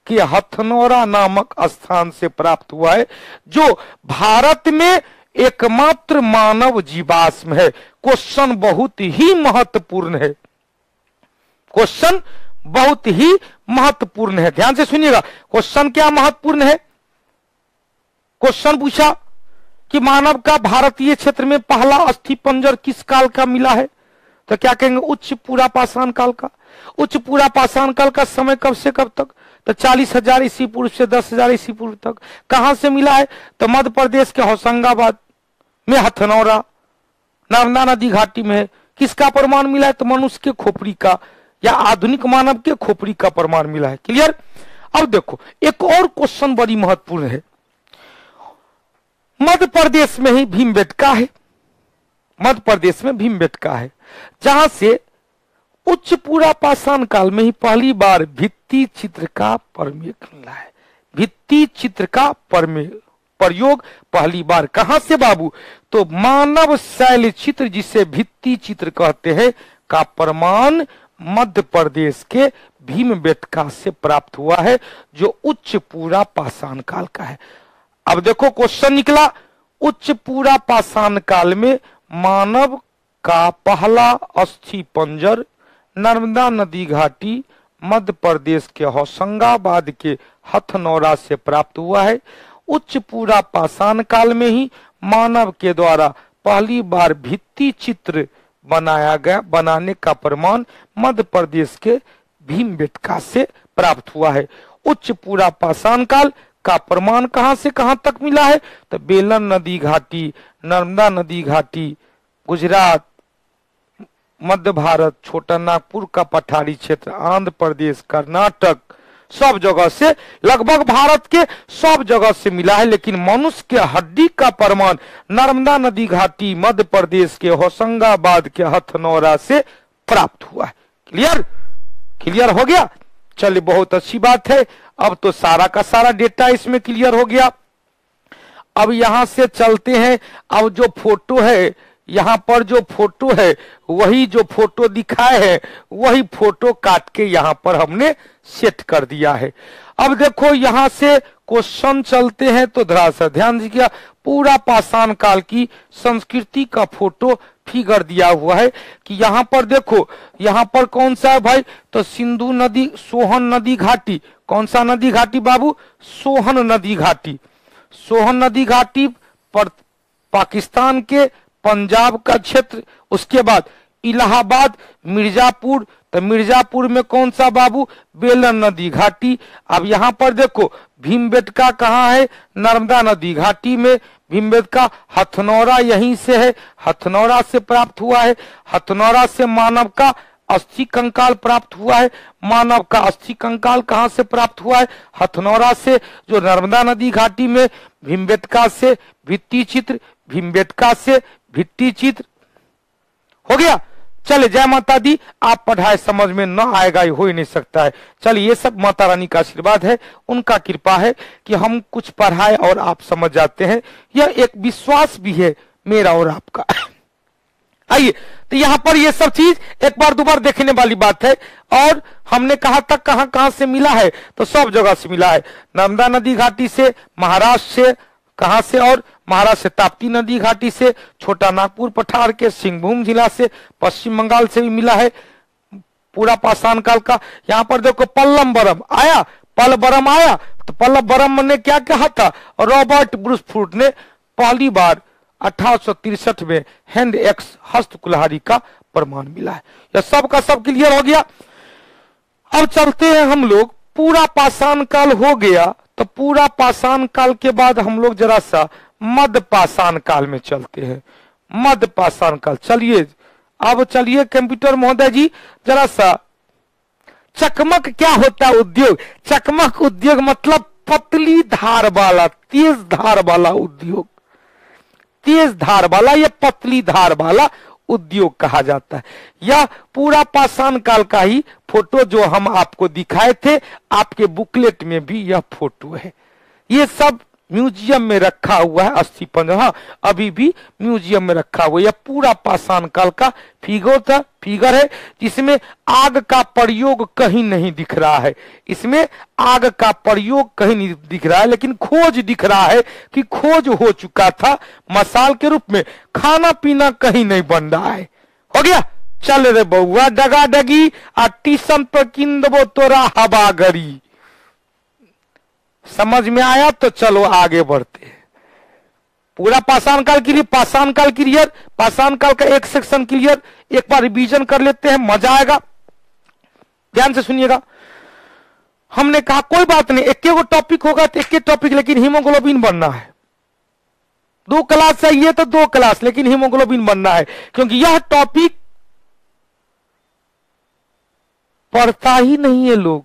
के हथनौरा नामक स्थान से प्राप्त हुआ है, जो भारत में एकमात्र मानव जीवाश्म है। क्वेश्चन बहुत ही महत्वपूर्ण है। क्वेश्चन बहुत ही महत्वपूर्ण है, ध्यान से सुनिएगा। क्वेश्चन क्या महत्वपूर्ण है? क्वेश्चन पूछा कि मानव का भारतीय क्षेत्र में पहला अस्थि पंजर किस काल का मिला है? तो क्या कहेंगे? उच्च पूरा पाषाण काल का। उच्च पूरा पाषाण काल का समय कब से कब तक? तो 40,000 ईस्वी पूर्व से 10,000 ईस्वी पूर्व तक। कहां से मिला है? तो मध्य प्रदेश के होशंगाबाद में हथनौरा, नर्मदा नदी घाटी में है। किसका प्रमाण मिला है? तो मनुष्य के खोपड़ी का या आधुनिक मानव के खोपड़ी का प्रमाण मिला है। क्लियर? अब देखो, एक और क्वेश्चन बड़ी महत्वपूर्ण है। मध्य प्रदेश में ही भीमबेटका है। मध्य प्रदेश में भीमबेटका है, जहां से उच्च पूरा पाषाण काल में ही पहली बार भित्ति चित्र का प्रयोग मिला है। भित्ति चित्र का प्रयोग पहली बार कहां से बाबू? तो मानव शैल चित्र, जिसे भित्ति चित्र कहते हैं, का प्रमाण मध्य प्रदेश के भीमबेटका से प्राप्त हुआ है, जो उच्च पूरा पाषाण काल का है। अब देखो क्वेश्चन निकला, उच्च पूरा पाषाण काल में मानव का पहला अस्थि पंजर नर्मदा नदी घाटी मध्य प्रदेश के होशंगाबाद के हथनौरा से प्राप्त हुआ है। उच्च पूरा पाषाण काल में ही मानव के द्वारा पहली बार भित्ति चित्र बनाया गया। बनाने का प्रमाण मध्य प्रदेश के भीमबेटका से प्राप्त हुआ है। उच्च पूरा पाषाण काल का प्रमाण कहां से कहां तक मिला है? तो बेलन नदी घाटी, नर्मदा नदी घाटी, गुजरात, मध्य भारत, छोटा नागपुर का पठारी क्षेत्र, आंध्र प्रदेश, कर्नाटक, सब जगह से, लगभग भारत के सब जगह से मिला है। लेकिन मनुष्य के हड्डी का प्रमाण नर्मदा नदी घाटी, मध्य प्रदेश के होशंगाबाद के हथनौरा से प्राप्त हुआ है। क्लियर? क्लियर हो गया? चलिए, बहुत अच्छी बात है। अब तो सारा का सारा डेटा इसमें क्लियर हो गया। अब यहां से चलते हैं। अब जो फोटो है, यहां पर जो फोटो है, वही जो फोटो दिखाए है, वही फोटो काट के यहां पर हमने सेट कर दिया है। अब देखो यहां से क्वेश्चन चलते हैं, तो जरा सा ध्यान दीजिएगा। पूरा पाषाण काल की संस्कृति का फोटो फिगर दिया हुआ है कि यहां पर देखो, यहां पर कौन सा है भाई? तो सिंधु नदी, सोहन नदी घाटी। कौन सा नदी घाटी बाबू? सोहन नदी घाटी। सोहन नदी घाटी पर पाकिस्तान के पंजाब का क्षेत्र। उसके बाद इलाहाबाद, मिर्जापुर। तो मिर्जापुर में कौन सा बाबू? बेलन नदी घाटी। अब यहां पर देखो भीमबेटका कहाँ है? नर्मदा नदी घाटी में। भीमबेटका हथनौरा यहीं से है, हथनौरा से प्राप्त हुआ है। हथनौरा से मानव का अस्थि कंकाल प्राप्त हुआ है। मानव का अस्थि कंकाल कहां से प्राप्त हुआ है? हथनौरा से, जो नर्मदा नदी घाटी में भीमबेटका से भित्ति चित्र, भीमबेटका से भित्ति चित्र। हो गया। चले, जय माता दी। आप पढ़ाए समझ में न आएगा, ये हो ही नहीं सकता है। चलिए, ये सब माता रानी का आशीर्वाद है, उनका कृपा है कि हम कुछ पढ़ाए और आप समझ जाते हैं। यह एक विश्वास भी है मेरा और आपका। आइए, तो यहाँ पर ये सब चीज एक बार दो बार देखने वाली बात है। और हमने कहा तक कहां कहां से मिला है, तो सब जगह से मिला है। नर्मदा नदी घाटी से, महाराष्ट्र से, कहां से? और महाराष्ट्र से ताप्ती नदी घाटी से, छोटा नागपुर पठार के सिंहभूम जिला से, पश्चिम बंगाल से भी मिला है पूरा पाषाण काल का। यहाँ पर देखो पल्लम आया, पलबरम आया, तो पल्लबरम ने क्या कहा था? रॉबर्ट ब्रूसफुट ने पहली बार 1863 में हैंड एक्स हस्त कुल्हाड़ी का प्रमाण मिला है। यह सब का सब क्लियर हो गया। अब चलते हैं हम लोग, पूरा पाषाण काल हो गया, तो पूरा पाषाण काल के बाद हम लोग जरा सा मध्य पाषाण काल में चलते हैं। मध्य पाषाण काल, चलिए अब चलिए कंप्यूटर महोदय जी, जरा सा चकमक क्या होता है? उद्योग। चकमक उद्योग मतलब पतली धार वाला, तेज धार वाला उद्योग, तेज धार वाला या पतली धार वाला उद्योग कहा जाता है। यह पूरा पाषाण काल का ही फोटो जो हम आपको दिखाए थे, आपके बुकलेट में भी यह फोटो है। ये सब म्यूजियम में रखा हुआ है, अस्थि पंजर, हाँ अभी भी म्यूजियम में रखा हुआ है। यह पूरा पाषाण काल का फिगर है, जिसमें आग का प्रयोग कहीं नहीं दिख रहा है। इसमें आग का प्रयोग कहीं नहीं दिख रहा है, लेकिन खोज दिख रहा है कि खोज हो चुका था मसाल के रूप में। खाना पीना कहीं नहीं बन रहा है। हो गया। चल रे बउआ डगा डगी आ टीशन पर किंदबो तोरा हवा गरी। समझ में आया? तो चलो आगे बढ़ते हैं। पूरा पाषाण काल क्लियर, पाषाण काल क्लियर, पाषाण काल का एक सेक्शन क्लियर। एक बार रिवीजन कर लेते हैं, मजा आएगा, ध्यान से सुनिएगा। हमने कहा कोई बात नहीं, एक एक टॉपिक होगा तो एक टॉपिक, लेकिन हीमोग्लोबिन बनना है। 2 क्लास चाहिए तो 2 क्लास, लेकिन हीमोग्लोबिन बनना है, क्योंकि यह टॉपिक पढ़ता ही नहीं है लोग।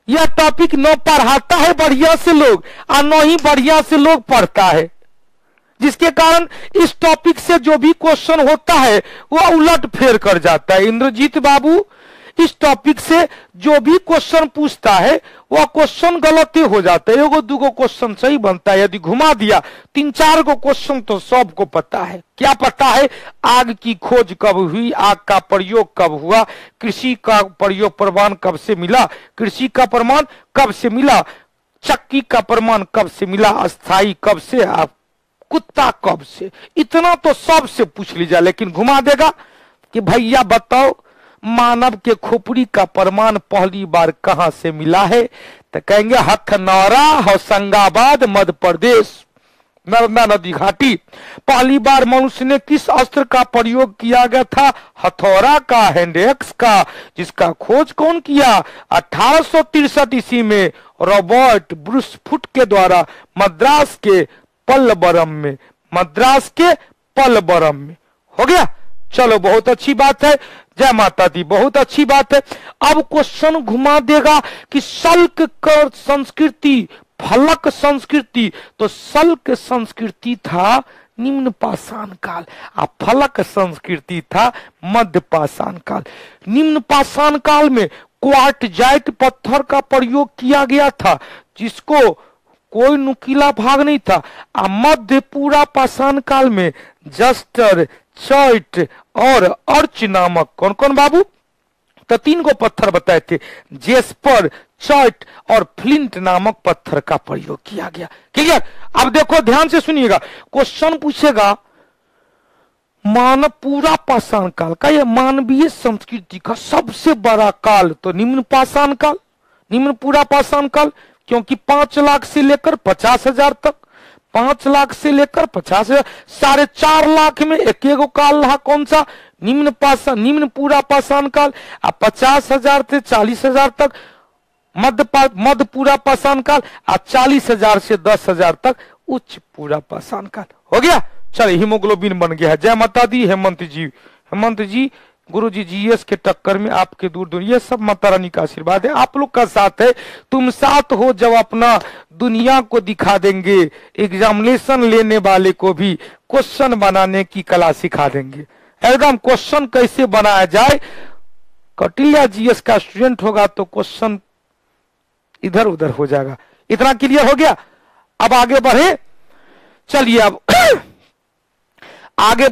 यह टॉपिक न पढ़ाता है बढ़िया से लोग, और न ही बढ़िया से लोग पढ़ता है, जिसके कारण इस टॉपिक से जो भी क्वेश्चन होता है वह उलट फेर कर जाता है। इंद्रजीत बाबू, इस टॉपिक से जो भी क्वेश्चन पूछता है वह क्वेश्चन गलत हो जाता है। एगो दूगो क्वेश्चन सही बनता है, यदि घुमा दिया 3-4 को क्वेश्चन तो सबको पता है। क्या पता है? आग की खोज कब हुई, आग का प्रयोग कब हुआ, कृषि का प्रयोग प्रमाण कब से मिला, कृषि का प्रमाण कब से मिला, चक्की का प्रमाण कब से मिला, अस्थाई कब से, आप कुत्ता कब से। इतना तो सबसे पूछ लीजिए, लेकिन घुमा देगा कि भैया बताओ मानव के खोपड़ी का प्रमाण पहली बार कहां से मिला है? तो कहेंगे हथनौरा, होशंगाबाद, मध्य प्रदेश, नर्मदा नदी घाटी। पहली बार मनुष्य ने किस अस्त्र का प्रयोग किया गया था? हथौड़ा का, हैंड एक्स का, जिसका खोज कौन किया? 1863 ईस्वी में रॉबर्ट ब्रूसफुट के द्वारा मद्रास के पल्लबरम में, मद्रास के पल्लबरम में। हो गया। चलो बहुत अच्छी बात है, जय माता दी, बहुत अच्छी बात है। अब क्वेश्चन घुमा देगा कि शल्क कर संस्कृति, फलक संस्कृति, तो शल्क संस्कृति था निम्न पाषाण काल, और फलक संस्कृति था मध्य पाषाण काल। निम्न पाषाण काल में क्वार्टजाइट पत्थर का प्रयोग किया गया था, जिसको कोई नुकीला भाग नहीं था। मध्य पूरा पाषाण काल में जस्टर, चॉइट और अर्च नामक कौन कौन बाबू? तो 3 को पत्थर बताए थे, जेस्पर, चॉइट और फ्लिंट नामक पत्थर का प्रयोग किया गया। क्लियर? अब देखो ध्यान से सुनिएगा, क्वेश्चन पूछेगा मानव पूरा पाषाण काल का या मानवीय संस्कृति का सबसे बड़ा काल, तो निम्न पाषाण काल, निम्न पूरा पाषाण काल, क्योंकि 5 लाख से लेकर 50,000 तक, 5 लाख से लेकर 50,000, 4.5 लाख में एक काल रहा, कौन सा? निम्न पाषाण, निम्न पूरा पाषाण काल। 50,000 से 40,000 तक मध्य पूरा पाषाण काल, 40,000 से 10,000 तक उच्च पूरा पाषाण काल। हो गया। चलिए हीमोग्लोबिन बन गया है। जय माता दी। हेमंत जी, हेमंत जी गुरुजी जीएस के टक्कर में आपके दूर दूर, ये सब माता रानी का आशीर्वाद है, आप लोग का साथ है। तुम साथ हो जब अपना दुनिया को दिखा देंगे, एग्जामिनेशन लेने वाले को भी क्वेश्चन बनाने की कला सिखा देंगे। एकदम क्वेश्चन कैसे बनाया जाए, कौटिल्य जीएस का स्टूडेंट होगा तो क्वेश्चन इधर उधर हो जाएगा। इतना क्लियर हो गया। अब आगे बढ़े, चलिए अब आगे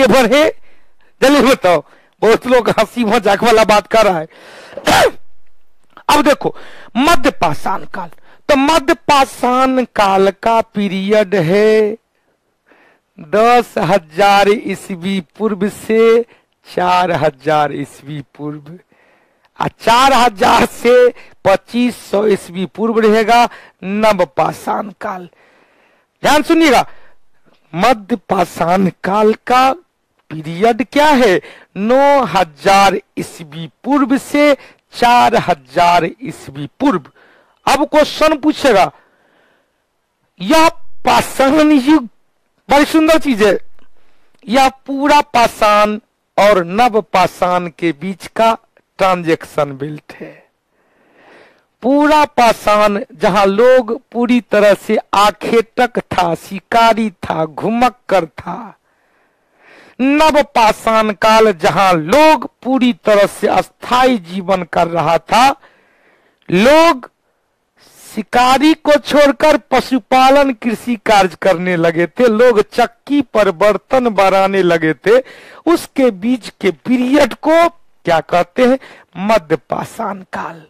बढ़े जल्दी बताओ, बहुत लोग हंसी मजाक वाला बात कर रहा है। अब देखो मध्य पाषाण काल, तो मध्य पाषाण काल का पीरियड है 10,000 ईस्वी पूर्व से 4,000 ईस्वी पूर्व, 4,000 से 2,500 ईस्वी पूर्व रहेगा नव पाषाण काल। ध्यान सुनिएगा, मध्य पाषाण काल का पीरियड क्या है, 9,000 ईस्वी पूर्व से 4,000 ईस्वी पूर्व। अब क्वेश्चन पूछेगा, यह पाषाण युग बड़ी सुंदर चीज है, यह पूरा पाषाण और नव पाषाण के बीच का ट्रांजैक्शन बेल्ट है। पूरा पाषाण जहां लोग पूरी तरह से आखेटक था, शिकारी था, घुमक्कर था। नव पाषाण काल जहां लोग पूरी तरह से अस्थायी जीवन कर रहा था, लोग शिकारी को छोड़कर पशुपालन कृषि कार्य करने लगे थे, लोग चक्की पर बर्तन बनाने लगे थे। उसके बीच के पीरियड को क्या कहते हैं, मध्य पाषाण काल।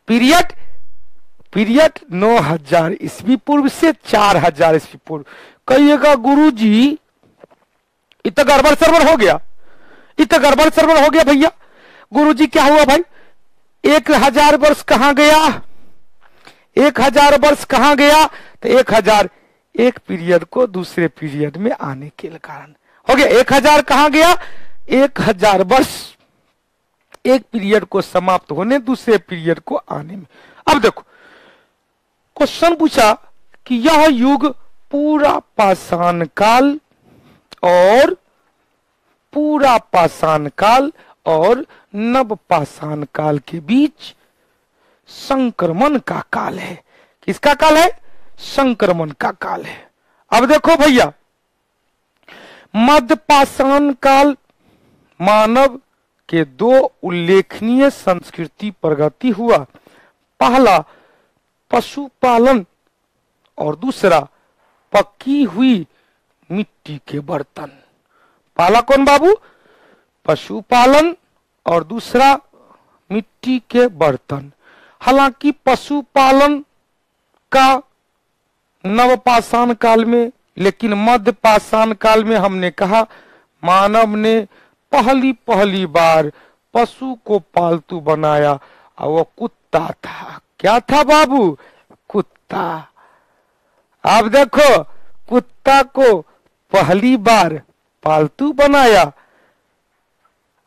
पीरियड 9,000 ईस्वी पूर्व से 4,000 ईस्वी पूर्व। कहिएगा गुरुजी इतना गड़बड़ सरबड़ हो गया, इतना गड़बड़ सरबड़ हो गया भैया, गुरुजी क्या हुआ भाई, 1,000 वर्ष कहां गया, 1,000 वर्ष कहां गया, तो 1,000 एक पीरियड को दूसरे पीरियड में आने के कारण हो गया। 1,000 कहां गया, 1,000 वर्ष एक पीरियड को समाप्त होने दूसरे पीरियड को आने में। अब देखो क्वेश्चन पूछा कि यह युग पूरा पाषाण काल और पूरा पाषाण काल और नव पाषाण काल के बीच संक्रमण का काल है। किसका काल है, संक्रमण का काल है। अब देखो भैया, मध्य पाषाण काल मानव के दो उल्लेखनीय संस्कृति प्रगति हुआ। पहला पशुपालन और दूसरा पकी हुई मिट्टी के बर्तन। पहला कौन बाबू, पशुपालन और दूसरा मिट्टी के बर्तन। हालांकि पशुपालन का नवपाषाण काल में, लेकिन मध्य पाषाण काल में हमने कहा मानव ने पहली बार पशु को पालतू बनाया और वो कुत्ता था। क्या था बाबू, कुत्ता। अब देखो कुत्ता को पहली बार पालतू बनाया,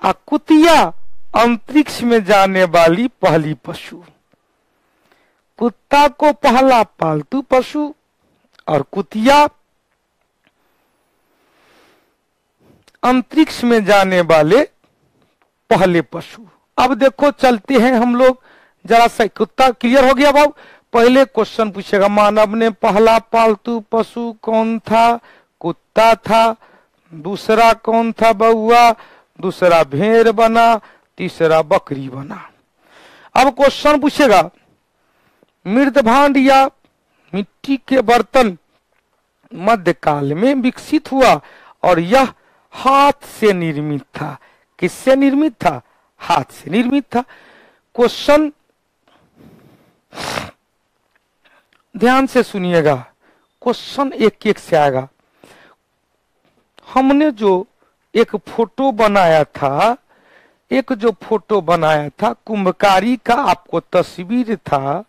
कुतिया अंतरिक्ष में जाने वाली पहली पशु। कुत्ता को पहला पालतू पशु और कुतिया अंतरिक्ष में जाने वाले पहले पशु। अब देखो चलते हैं हम लोग जरा सा, कुत्ता क्लियर हो गया बाबू। पहले क्वेश्चन पूछेगा मानव ने पहला पालतू पशु कौन था, कुत्ता था। दूसरा कौन था बउआ, दूसरा भेड़ बना, तीसरा बकरी बना। अब क्वेश्चन पूछेगा मृदभांड या मिट्टी के बर्तन मध्यकाल में विकसित हुआ और यह हाथ से निर्मित था। किससे निर्मित था, हाथ से निर्मित था। क्वेश्चन ध्यान से सुनिएगा, क्वेश्चन एक एक से आएगा। हमने जो एक फोटो बनाया था, कुंभकारी का आपको तस्वीर था।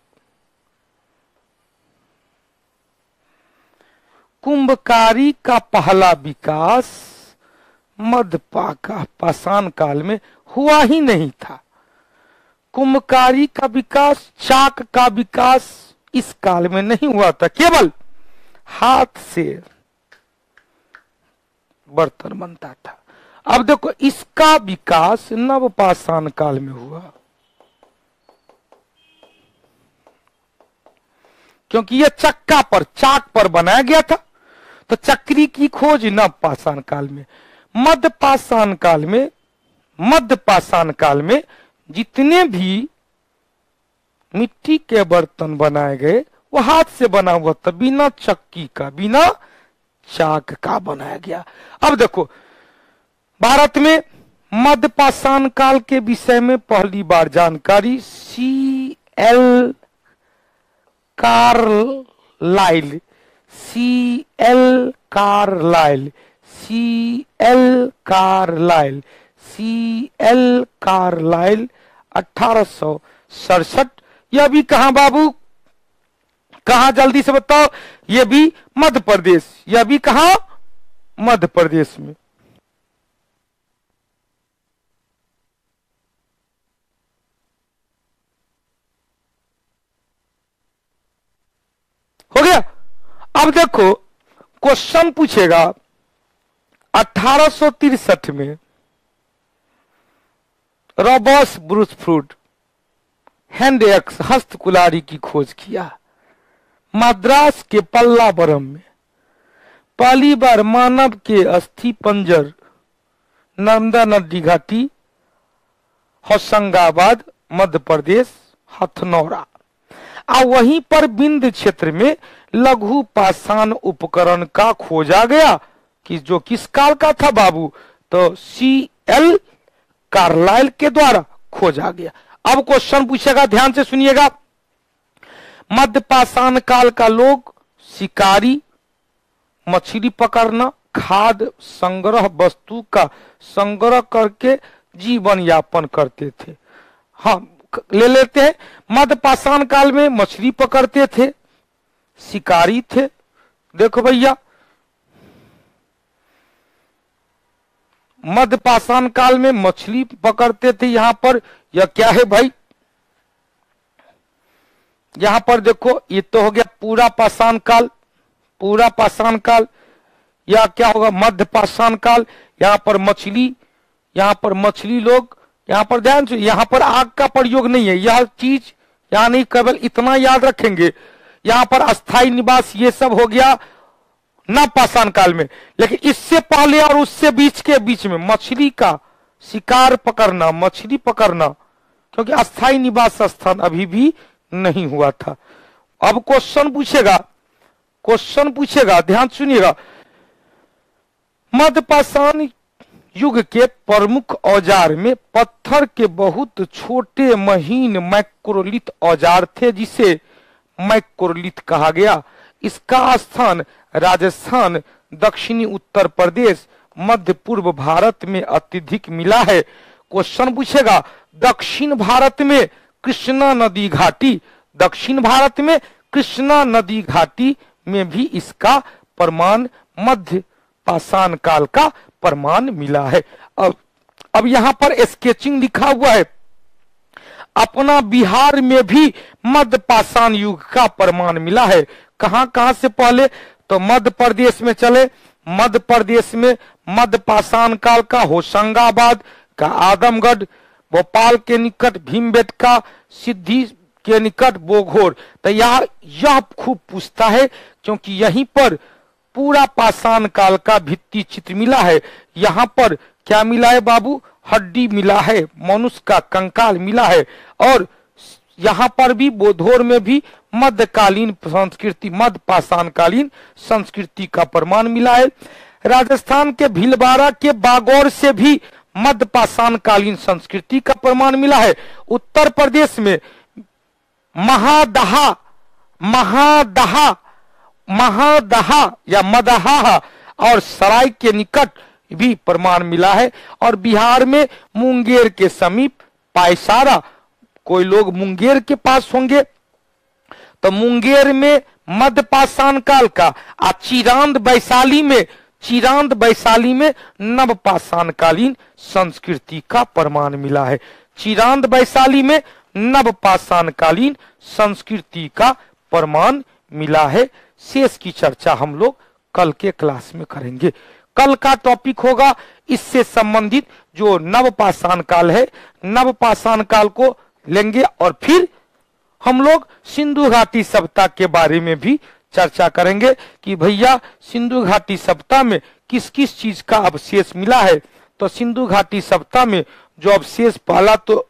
कुंभकारी का पहला विकास मध्य पाषाण काल में हुआ ही नहीं था। कुंभकारी का विकास, चाक का विकास इस काल में नहीं हुआ था। केवल हाथ से बर्तन बनता था। अब देखो इसका विकास नवपाषाण काल में हुआ, क्योंकि यह चाक पर बनाया गया था, तो चक्री की खोज नवपाषाण काल में। मध्यपाषाण काल में जितने भी मिट्टी के बर्तन बनाए गए वो हाथ से बना हुआ था, बिना चक्की का, बिना चाक का बनाया गया। अब देखो भारत में मध्यपाषाण काल के विषय में पहली बार जानकारी C.L. कार्लाइल 1867। यह भी कहां बाबू, कहां, जल्दी से बताओ। यह भी मध्य प्रदेश, यह भी कहां, मध्य प्रदेश में। हो गया। अब देखो क्वेश्चन पूछेगा 1863 में रॉबर्ट ब्रूसफुट हैंड एक्स हस्तकुलारी की खोज किया। मद्रास के पल्लावरम में पहली बार मानव के अस्थि पंजर नर्मदा नदी घाटी, होशंगाबाद मध्य प्रदेश, हथनौरा। और वहीं पर बिंद क्षेत्र में लघु पाषाण उपकरण का खोजा गया, कि जो किस काल का था बाबू, तो C.L. कार्लाइल के द्वारा खोजा गया। अब क्वेश्चन पूछेगा, ध्यान से सुनिएगा। मध्यपाषाण काल का लोग शिकारी, मछली पकड़ना, खाद्य संग्रह वस्तु का संग्रह करके जीवन यापन करते थे। हाँ, ले लेते हैं। मध्यपाषाण काल में मछली पकड़ते थे, शिकारी थे। देखो भैया, मध्यपाषाण काल में मछली पकड़ते थे। यहां पर यह क्या है भाई, यहां पर देखो, ये तो हो गया पूरा पाषाण काल, पूरा पाषाण काल। या क्या होगा, मध्यपाषाण काल। यहां पर मछली, यहां पर मछली लोग, यहां पर ध्यान से, यहां पर आग का प्रयोग नहीं है। यह चीज यहां नहीं, केवल इतना याद रखेंगे। यहां पर अस्थाई निवास, ये सब हो गया नवपाषाण काल में। लेकिन इससे पहले और उससे बीच में मछली का शिकार पकड़ना, मछली पकड़ना, क्योंकि अस्थाई निवास स्थान अभी भी नहीं हुआ था। अब क्वेश्चन पूछेगा, ध्यान सुनिएगा। मध्यपाषाण युग के प्रमुख औजार में पत्थर के बहुत छोटे महीन मैक्रोलिथ औजार थे, जिसे मैक्रोलिथ कहा गया। इसका स्थान राजस्थान, दक्षिणी उत्तर प्रदेश, मध्य पूर्व भारत में अत्यधिक मिला है। क्वेश्चन पूछेगा, दक्षिण भारत में कृष्णा नदी घाटी, दक्षिण भारत में कृष्णा नदी घाटी में भी इसका प्रमाण मध्य पाषाण काल का प्रमाण मिला है। अब यहां पर स्केचिंग लिखा हुआ है। अपना बिहार में भी मध्य पाषाण युग का प्रमाण मिला है। कहां कहां से पहले, तो मध्य प्रदेश में चले। मध्य प्रदेश में मध्य पाषाण काल का होशंगाबाद का आदमगढ़, भोपाल के निकट भीमबेटका, सिद्धि के निकट बोघोर। तो यह खूब पूछता है, क्योंकि यहीं पर पूरा पाषाण काल का भित्ति चित्र मिला है। यहाँ पर क्या मिला है बाबू, हड्डी मिला है, मनुष्य का कंकाल मिला है। और यहाँ पर भी बोधोर में भी मध्यकालीन संस्कृति, मध्य पाषाण कालीन संस्कृति का प्रमाण मिला है। राजस्थान के भीलवाड़ा के बागौर से भी मध्य पाषाण कालीन संस्कृति का प्रमाण मिला है। उत्तर प्रदेश में महादहा या मदहा और सराय के निकट भी प्रमाण मिला है। और बिहार में मुंगेर के समीप पायसारा, कोई लोग मुंगेर के पास होंगे, तो मुंगेर में मध्य पाषाण काल का। चिरांद वैशाली में नव पाषाण कालीन संस्कृति का प्रमाण मिला है। चिरांद वैशाली में नव पाषाण कालीन संस्कृति का प्रमाण मिला है। शेष की चर्चा हम लोग कल के क्लास में करेंगे। कल का टॉपिक होगा इससे संबंधित जो नवपाषाण काल है, नवपाषाण काल को लेंगे और फिर हम लोग सिंधु घाटी सभ्यता के बारे में भी चर्चा करेंगे कि भैया सिंधु घाटी सभ्यता में किस किस चीज का अवशेष मिला है। तो सिंधु घाटी सभ्यता में जो अवशेष, पहला तो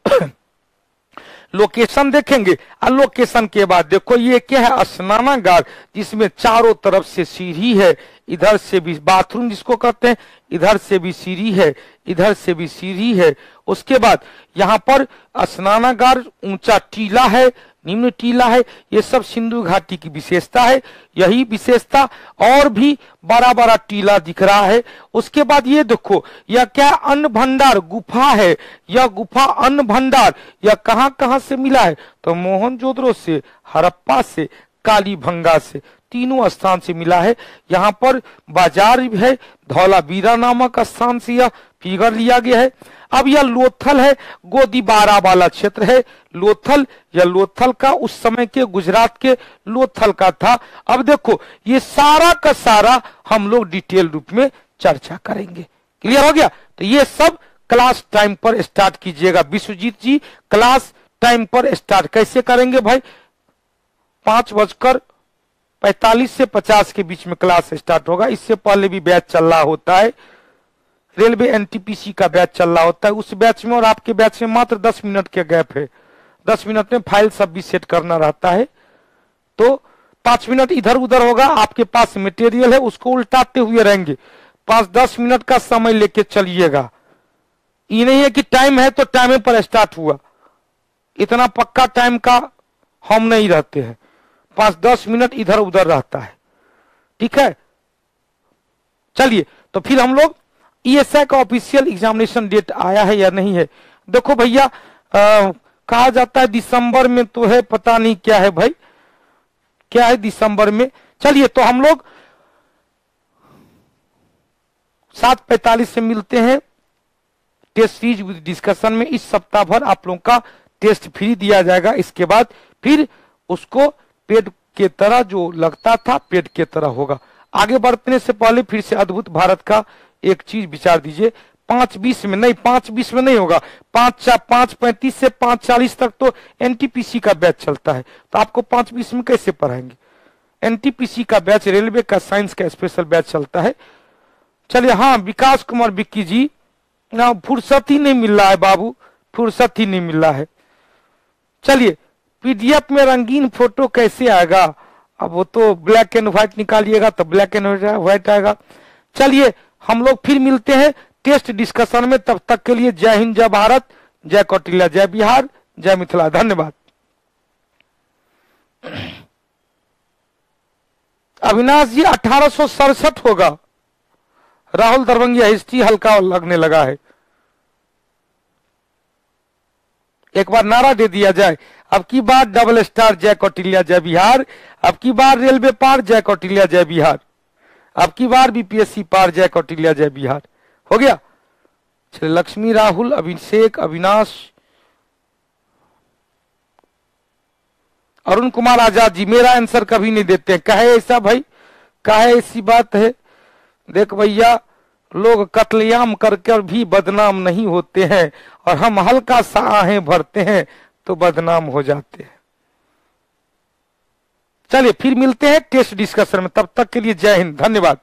लोकेशन देखेंगे और लोकेशन के बाद देखो ये क्या है, स्नानागार जिसमें चारों तरफ से सीढ़ी है, इधर से भी बाथरूम जिसको कहते हैं, इधर से भी सीढ़ी है, इधर से भी सीढ़ी है। उसके बाद यहाँ पर स्नानागार, ऊंचा टीला है, निम्न टीला है, ये सब सिंधु घाटी की विशेषता है। यही विशेषता और भी बड़ा बड़ा टीला दिख रहा है। उसके बाद ये देखो यह क्या, अन्न भंडार गुफा है, यह गुफा अन्न भंडार यह कहां कहां से मिला है, तो मोहनजोदड़ो से, हड़प्पा से, कालीभंगा से, तीनों स्थान से मिला है। यहाँ पर बाजार है, धौलावीरा नामक स्थान से यह फिगर लिया गया है। अब यह लोथल है, गोदीबारा वाला क्षेत्र है लोथल, यह लोथल का उस समय के गुजरात के लोथल का था। अब देखो ये सारा का सारा हम लोग डिटेल रूप में चर्चा करेंगे। क्लियर हो गया? तो ये सब क्लास टाइम पर स्टार्ट कीजिएगा। विश्वजीत जी क्लास टाइम पर स्टार्ट कैसे करेंगे भाई? 5:45 से 50 के बीच में क्लास स्टार्ट होगा। इससे पहले भी बैच चल रहा होता है, रेलवे एनटीपीसी का बैच चल रहा होता है। उस बैच में और आपके बैच में मात्र 10 मिनट के गैप है। 10 मिनट में फाइल सब भी सेट करना रहता है, तो 5 मिनट इधर उधर होगा। आपके पास मटेरियल है उसको उल्टाते हुए रहेंगे। 5-10 मिनट का समय लेके चलिएगा। ये नहीं है कि टाइम है तो टाइम पर स्टार्ट हुआ, इतना पक्का टाइम का हम नहीं रहते हैं। 5-10 मिनट इधर उधर रहता है, ठीक है। चलिए तो फिर हम लोग ईएसआई का ऑफिशियल एग्जामिनेशन डेट आया है या नहीं है? देखो भैया कहा जाता है दिसंबर में, तो है पता नहीं क्या है भाई, क्या है दिसंबर में। चलिए तो हम लोग 7:45 से मिलते हैं टेस्ट सीरीज विद डिस्कशन में। इस सप्ताह भर आप लोगों का टेस्ट फ्री दिया जाएगा। इसके बाद फिर उसको पेड के तरह जो लगता था पेड के तरह होगा। आगे बढ़ने से पहले फिर से अद्भुत भारत का एक चीज विचार दीजिए। 5:20 में नहीं, 5:20 में नहीं होगा, 5:35 से 5:40 तक तो एनटीपीसी का बैच चलता है, तो आपको 5:20 में कैसे पढ़ाएंगे? एनटीपीसी का बैच, रेलवे का साइंस का स्पेशल बैच चलता है। चलिए हाँ, विकास कुमार विक्की जी, ना फुर्सत ही नहीं मिल रहा है बाबू, फुर्सत ही नहीं मिल रहा है। चलिए पीडीएफ में रंगीन फोटो कैसे आएगा? अब वो तो ब्लैक एंड व्हाइट निकालिएगा तो ब्लैक एंड व्हाइट आएगा। चलिए हम लोग फिर मिलते हैं टेस्ट डिस्कशन में। तब तक के लिए जय हिंद, जय भारत, जय कौटिल्य, जय बिहार, जय मिथिला। धन्यवाद। अविनाश जी 1867 होगा। राहुल दरभंगिया हिस्ट्री हल्का लगने लगा है। एक बार नारा दे दिया जाए, अब की बार डबल स्टार जय कौटिल्य जय बिहार, अब की बार रेलवे पार जय कौटिल्य जय बिहार, अब की बार बीपीएससी पार जय कौटिल्य जय बिहार। हो गया? चलिए लक्ष्मी, राहुल, अभिषेक, अविनाश, अरुण कुमार आजाद जी मेरा आंसर कभी नहीं देते हैं। कहे ऐसा भाई, कहे ऐसी बात है? देख भैया, लोग कत्लेआम करके भी बदनाम नहीं होते हैं, और हम हल्का सा आहें भरते हैं तो बदनाम हो जाते हैं। चलिए फिर मिलते हैं टेस्ट डिस्कशन में। तब तक के लिए जय हिंद, धन्यवाद।